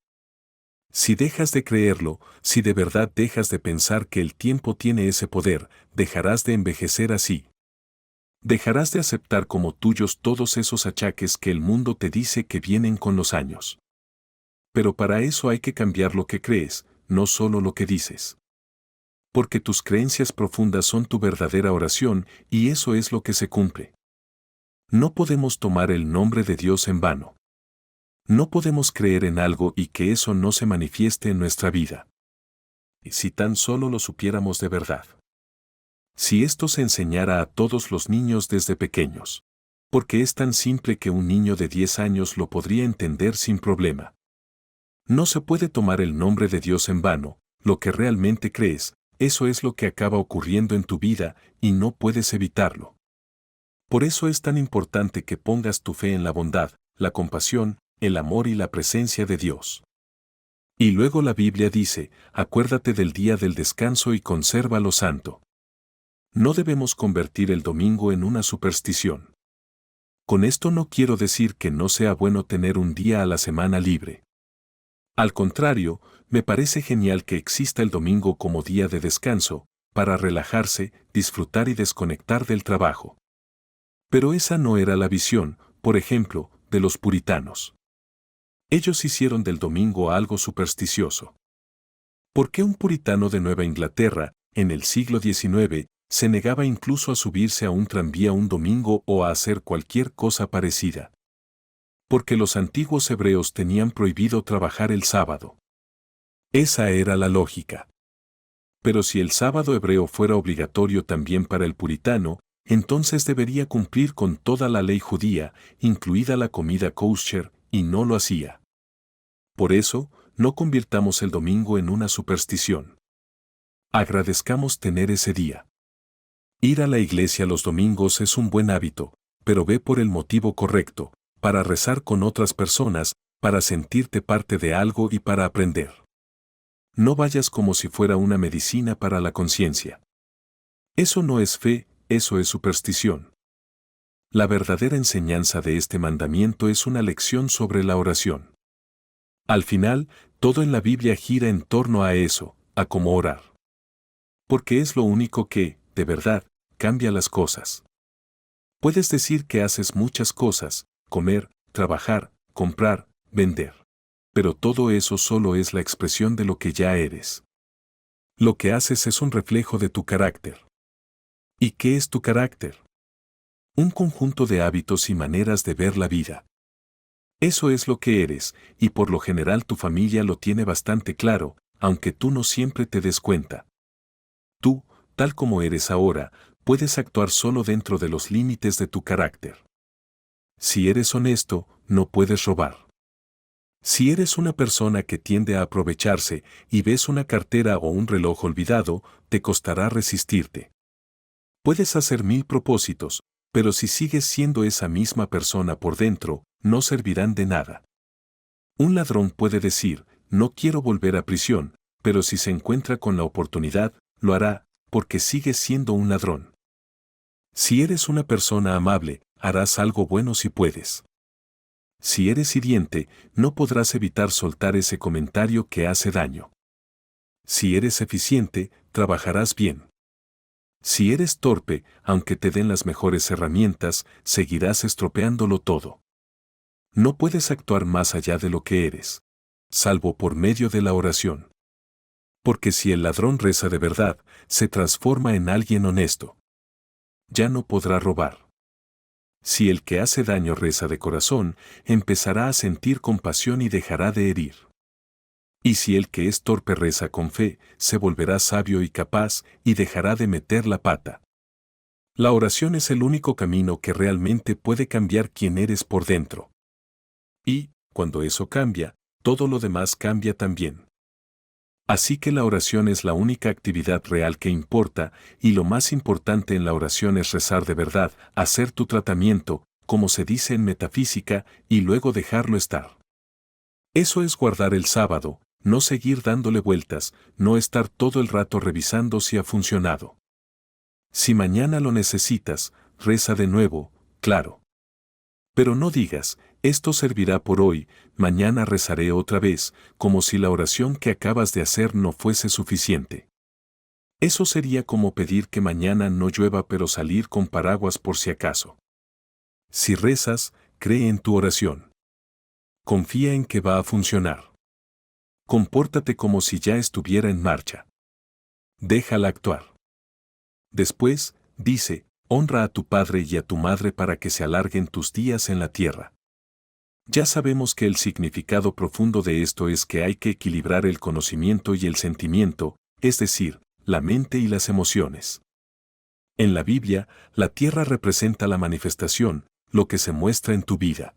A: Si dejas de creerlo, si de verdad dejas de pensar que el tiempo tiene ese poder, dejarás de envejecer así. Dejarás de aceptar como tuyos todos esos achaques que el mundo te dice que vienen con los años. Pero para eso hay que cambiar lo que crees, no solo lo que dices. Porque tus creencias profundas son tu verdadera oración y eso es lo que se cumple. No podemos tomar el nombre de Dios en vano. No podemos creer en algo y que eso no se manifieste en nuestra vida. Y si tan solo lo supiéramos de verdad. Si esto se enseñara a todos los niños desde pequeños. Porque es tan simple que un niño de 10 años lo podría entender sin problema. No se puede tomar el nombre de Dios en vano, lo que realmente crees, eso es lo que acaba ocurriendo en tu vida y no puedes evitarlo. Por eso es tan importante que pongas tu fe en la bondad, la compasión, el amor y la presencia de Dios. Y luego la Biblia dice, acuérdate del día del descanso y consérvalo santo. No debemos convertir el domingo en una superstición. Con esto no quiero decir que no sea bueno tener un día a la semana libre. Al contrario, me parece genial que exista el domingo como día de descanso, para relajarse, disfrutar y desconectar del trabajo. Pero esa no era la visión, por ejemplo, de los puritanos. Ellos hicieron del domingo algo supersticioso. ¿Por qué un puritano de Nueva Inglaterra, en el siglo XIX, se negaba incluso a subirse a un tranvía un domingo o a hacer cualquier cosa parecida? Porque los antiguos hebreos tenían prohibido trabajar el sábado. Esa era la lógica. Pero si el sábado hebreo fuera obligatorio también para el puritano, entonces debería cumplir con toda la ley judía, incluida la comida kosher, y no lo hacía. Por eso, no convirtamos el domingo en una superstición. Agradezcamos tener ese día. Ir a la iglesia los domingos es un buen hábito, pero ve por el motivo correcto, para rezar con otras personas, para sentirte parte de algo y para aprender. No vayas como si fuera una medicina para la conciencia. Eso no es fe, eso es superstición. La verdadera enseñanza de este mandamiento es una lección sobre la oración. Al final, todo en la Biblia gira en torno a eso, a cómo orar. Porque es lo único que, de verdad, cambia las cosas. Puedes decir que haces muchas cosas, comer, trabajar, comprar, vender. Pero todo eso solo es la expresión de lo que ya eres. Lo que haces es un reflejo de tu carácter. ¿Y qué es tu carácter? Un conjunto de hábitos y maneras de ver la vida. Eso es lo que eres, y por lo general tu familia lo tiene bastante claro, aunque tú no siempre te des cuenta. Tú, tal como eres ahora, puedes actuar solo dentro de los límites de tu carácter. Si eres honesto, no puedes robar. Si eres una persona que tiende a aprovecharse y ves una cartera o un reloj olvidado, te costará resistirte. Puedes hacer 1000 propósitos, pero si sigues siendo esa misma persona por dentro, no servirán de nada. Un ladrón puede decir, no quiero volver a prisión, pero si se encuentra con la oportunidad, lo hará, porque sigue siendo un ladrón. Si eres una persona amable, harás algo bueno si puedes. Si eres hiriente, no podrás evitar soltar ese comentario que hace daño. Si eres eficiente, trabajarás bien. Si eres torpe, aunque te den las mejores herramientas, seguirás estropeándolo todo. No puedes actuar más allá de lo que eres, salvo por medio de la oración. Porque si el ladrón reza de verdad, se transforma en alguien honesto. Ya no podrá robar. Si el que hace daño reza de corazón, empezará a sentir compasión y dejará de herir. Y si el que es torpe reza con fe, se volverá sabio y capaz y dejará de meter la pata. La oración es el único camino que realmente puede cambiar quién eres por dentro. Y, cuando eso cambia, todo lo demás cambia también. Así que la oración es la única actividad real que importa, y lo más importante en la oración es rezar de verdad, hacer tu tratamiento, como se dice en metafísica, y luego dejarlo estar. Eso es guardar el sábado, no seguir dándole vueltas, no estar todo el rato revisando si ha funcionado. Si mañana lo necesitas, reza de nuevo, claro. Pero no digas, esto servirá por hoy, mañana rezaré otra vez, como si la oración que acabas de hacer no fuese suficiente. Eso sería como pedir que mañana no llueva pero salir con paraguas por si acaso. Si rezas, cree en tu oración. Confía en que va a funcionar. compórtate como si ya estuviera en marcha. Déjala actuar. Después, dice, honra a tu padre y a tu madre para que se alarguen tus días en la tierra. Ya sabemos que el significado profundo de esto es que hay que equilibrar el conocimiento y el sentimiento, es decir, la mente y las emociones. En la Biblia, la tierra representa la manifestación, lo que se muestra en tu vida.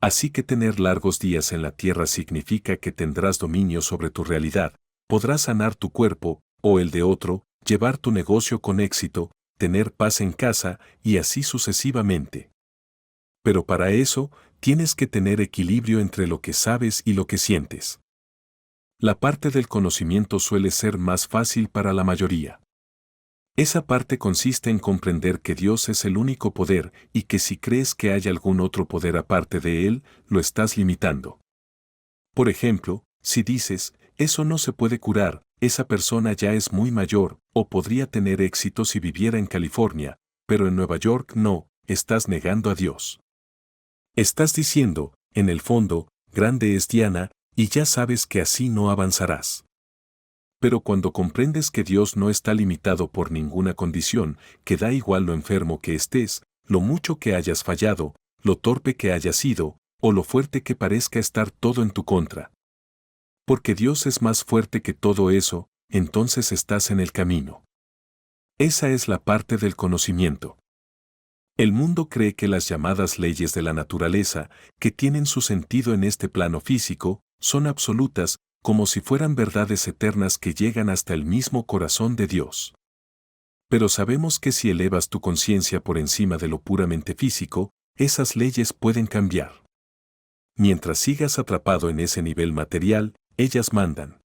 A: Así que tener largos días en la tierra significa que tendrás dominio sobre tu realidad, podrás sanar tu cuerpo, o el de otro, llevar tu negocio con éxito, tener paz en casa, y así sucesivamente. Pero para eso, tienes que tener equilibrio entre lo que sabes y lo que sientes. La parte del conocimiento suele ser más fácil para la mayoría. Esa parte consiste en comprender que Dios es el único poder y que si crees que hay algún otro poder aparte de Él, lo estás limitando. Por ejemplo, si dices, eso no se puede curar, esa persona ya es muy mayor, o podría tener éxito si viviera en California, pero en Nueva York no, estás negando a Dios. Estás diciendo, en el fondo, grande es Diana, y ya sabes que así no avanzarás. Pero cuando comprendes que Dios no está limitado por ninguna condición, que da igual lo enfermo que estés, lo mucho que hayas fallado, lo torpe que hayas sido, o lo fuerte que parezca estar todo en tu contra. Porque Dios es más fuerte que todo eso, entonces estás en el camino. Esa es la parte del conocimiento. El mundo cree que las llamadas leyes de la naturaleza, que tienen su sentido en este plano físico, son absolutas, como si fueran verdades eternas que llegan hasta el mismo corazón de Dios. Pero sabemos que si elevas tu conciencia por encima de lo puramente físico, esas leyes pueden cambiar. Mientras sigas atrapado en ese nivel material, ellas mandan.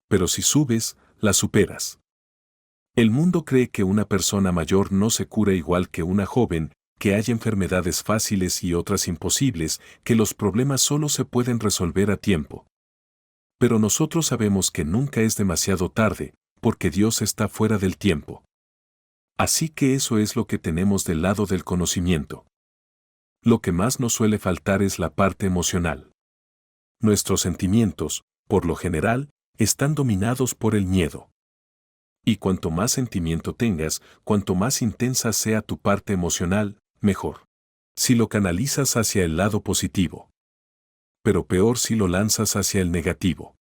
A: Pero si subes, las superas. El mundo cree que una persona mayor no se cura igual que una joven, que hay enfermedades fáciles y otras imposibles, que los problemas solo se pueden resolver a tiempo. Pero nosotros sabemos que nunca es demasiado tarde, porque Dios está fuera del tiempo. Así que eso es lo que tenemos del lado del conocimiento. Lo que más nos suele faltar es la parte emocional. Nuestros sentimientos, por lo general, están dominados por el miedo. Y cuanto más sentimiento tengas, cuanto más intensa sea tu parte emocional, mejor. Si lo canalizas hacia el lado positivo. Pero peor si lo lanzas hacia el negativo.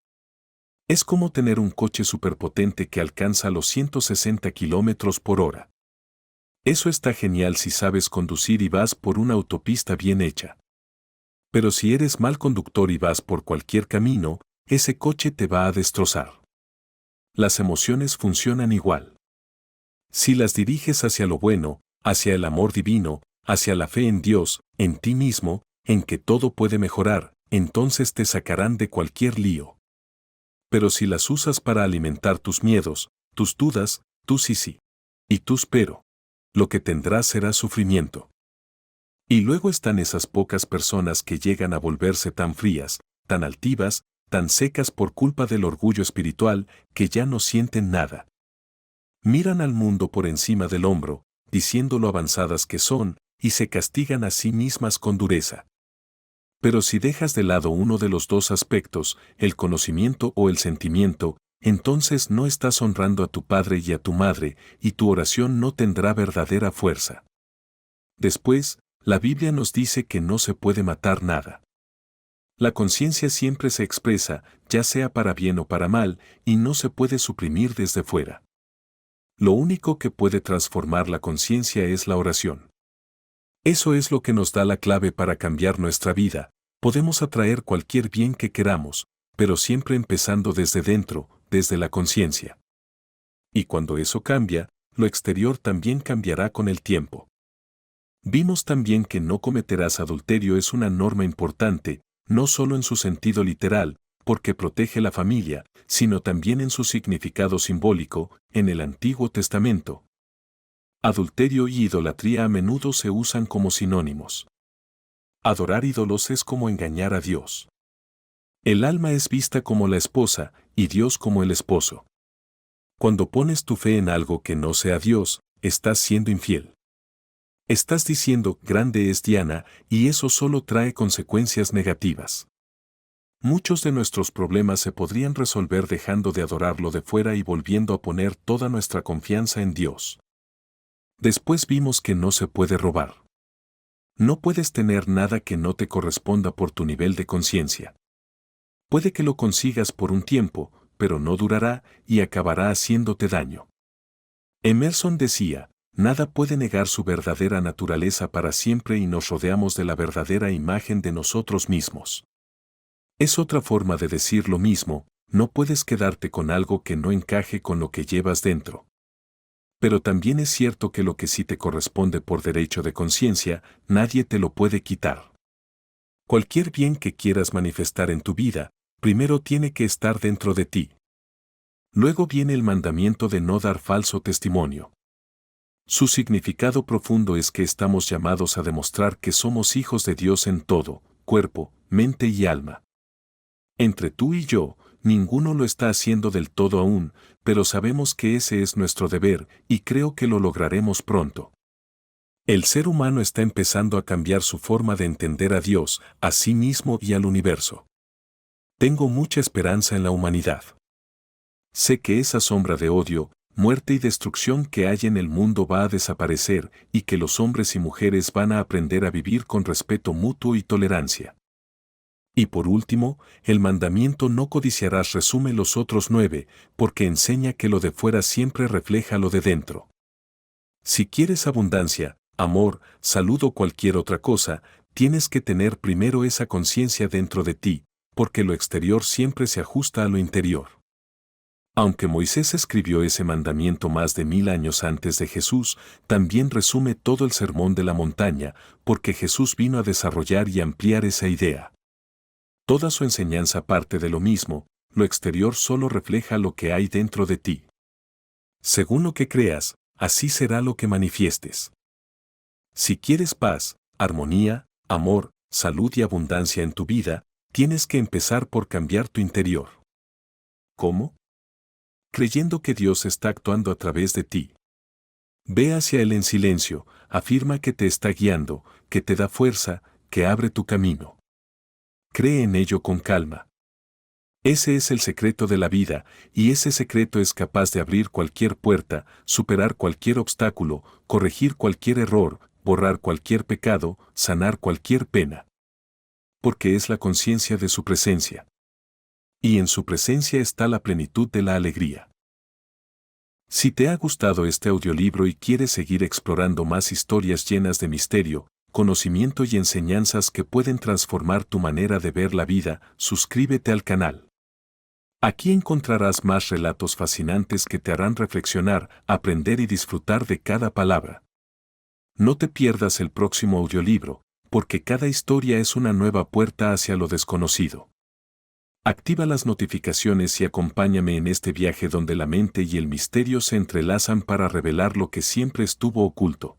A: Es como tener un coche superpotente que alcanza los 160 kilómetros por hora. Eso está genial si sabes conducir y vas por una autopista bien hecha. Pero si eres mal conductor y vas por cualquier camino, ese coche te va a destrozar. Las emociones funcionan igual. Si las diriges hacia lo bueno, hacia el amor divino, hacia la fe en Dios, en ti mismo, en que todo puede mejorar, entonces te sacarán de cualquier lío. Pero si las usas para alimentar tus miedos, tus dudas, tus sí, y tus pero, lo que tendrás será sufrimiento. Y luego están esas pocas personas que llegan a volverse tan frías, tan altivas, tan secas por culpa del orgullo espiritual, que ya no sienten nada. Miran al mundo por encima del hombro, diciendo lo avanzadas que son, y se castigan a sí mismas con dureza. Pero si dejas de lado uno de los dos aspectos, el conocimiento o el sentimiento, entonces no estás honrando a tu padre y a tu madre, y tu oración no tendrá verdadera fuerza. Después, la Biblia nos dice que no se puede matar nada. La conciencia siempre se expresa, ya sea para bien o para mal, y no se puede suprimir desde fuera. Lo único que puede transformar la conciencia es la oración. Eso es lo que nos da la clave para cambiar nuestra vida. Podemos atraer cualquier bien que queramos, pero siempre empezando desde dentro, desde la conciencia. Y cuando eso cambia, lo exterior también cambiará con el tiempo. Vimos también que no cometerás adulterio es una norma importante, no solo en su sentido literal, porque protege la familia, sino también en su significado simbólico, en el Antiguo Testamento. Adulterio y idolatría a menudo se usan como sinónimos. Adorar ídolos es como engañar a Dios. El alma es vista como la esposa, y Dios como el esposo. Cuando pones tu fe en algo que no sea Dios, estás siendo infiel. Estás diciendo, grande es Diana, y eso solo trae consecuencias negativas. Muchos de nuestros problemas se podrían resolver dejando de adorarlo de fuera y volviendo a poner toda nuestra confianza en Dios. Después vimos que no se puede robar. No puedes tener nada que no te corresponda por tu nivel de conciencia. Puede que lo consigas por un tiempo, pero no durará y acabará haciéndote daño. Emerson decía, nada puede negar su verdadera naturaleza para siempre y nos rodeamos de la verdadera imagen de nosotros mismos. Es otra forma de decir lo mismo, no puedes quedarte con algo que no encaje con lo que llevas dentro. Pero también es cierto que lo que sí te corresponde por derecho de conciencia, nadie te lo puede quitar. Cualquier bien que quieras manifestar en tu vida, primero tiene que estar dentro de ti. Luego viene el mandamiento de no dar falso testimonio. Su significado profundo es que estamos llamados a demostrar que somos hijos de Dios en todo, cuerpo, mente y alma. Entre tú y yo, ninguno lo está haciendo del todo aún, pero sabemos que ese es nuestro deber, y creo que lo lograremos pronto. El ser humano está empezando a cambiar su forma de entender a Dios, a sí mismo y al universo. Tengo mucha esperanza en la humanidad. Sé que esa sombra de odio, muerte y destrucción que hay en el mundo va a desaparecer y que los hombres y mujeres van a aprender a vivir con respeto mutuo y tolerancia. Y por último, el mandamiento no codiciarás resume los otros 9, porque enseña que lo de fuera siempre refleja lo de dentro. Si quieres abundancia, amor, salud o cualquier otra cosa, tienes que tener primero esa conciencia dentro de ti, porque lo exterior siempre se ajusta a lo interior. Aunque Moisés escribió ese mandamiento más de 1000 años antes de Jesús, también resume todo el sermón de la montaña, porque Jesús vino a desarrollar y ampliar esa idea. Toda su enseñanza parte de lo mismo, lo exterior solo refleja lo que hay dentro de ti. Según lo que creas, así será lo que manifiestes. Si quieres paz, armonía, amor, salud y abundancia en tu vida, tienes que empezar por cambiar tu interior. ¿Cómo? Creyendo que Dios está actuando a través de ti. Ve hacia Él en silencio, afirma que te está guiando, que te da fuerza, que abre tu camino. Cree en ello con calma. Ese es el secreto de la vida, y ese secreto es capaz de abrir cualquier puerta, superar cualquier obstáculo, corregir cualquier error, borrar cualquier pecado, sanar cualquier pena. Porque es la conciencia de su presencia. Y en su presencia está la plenitud de la alegría. Si te ha gustado este audiolibro y quieres seguir explorando más historias llenas de misterio, conocimiento y enseñanzas que pueden transformar tu manera de ver la vida, suscríbete al canal. Aquí encontrarás más relatos fascinantes que te harán reflexionar, aprender y disfrutar de cada palabra. No te pierdas el próximo audiolibro, porque cada historia es una nueva puerta hacia lo desconocido. Activa las notificaciones y acompáñame en este viaje donde la mente y el misterio se entrelazan para revelar lo que siempre estuvo oculto.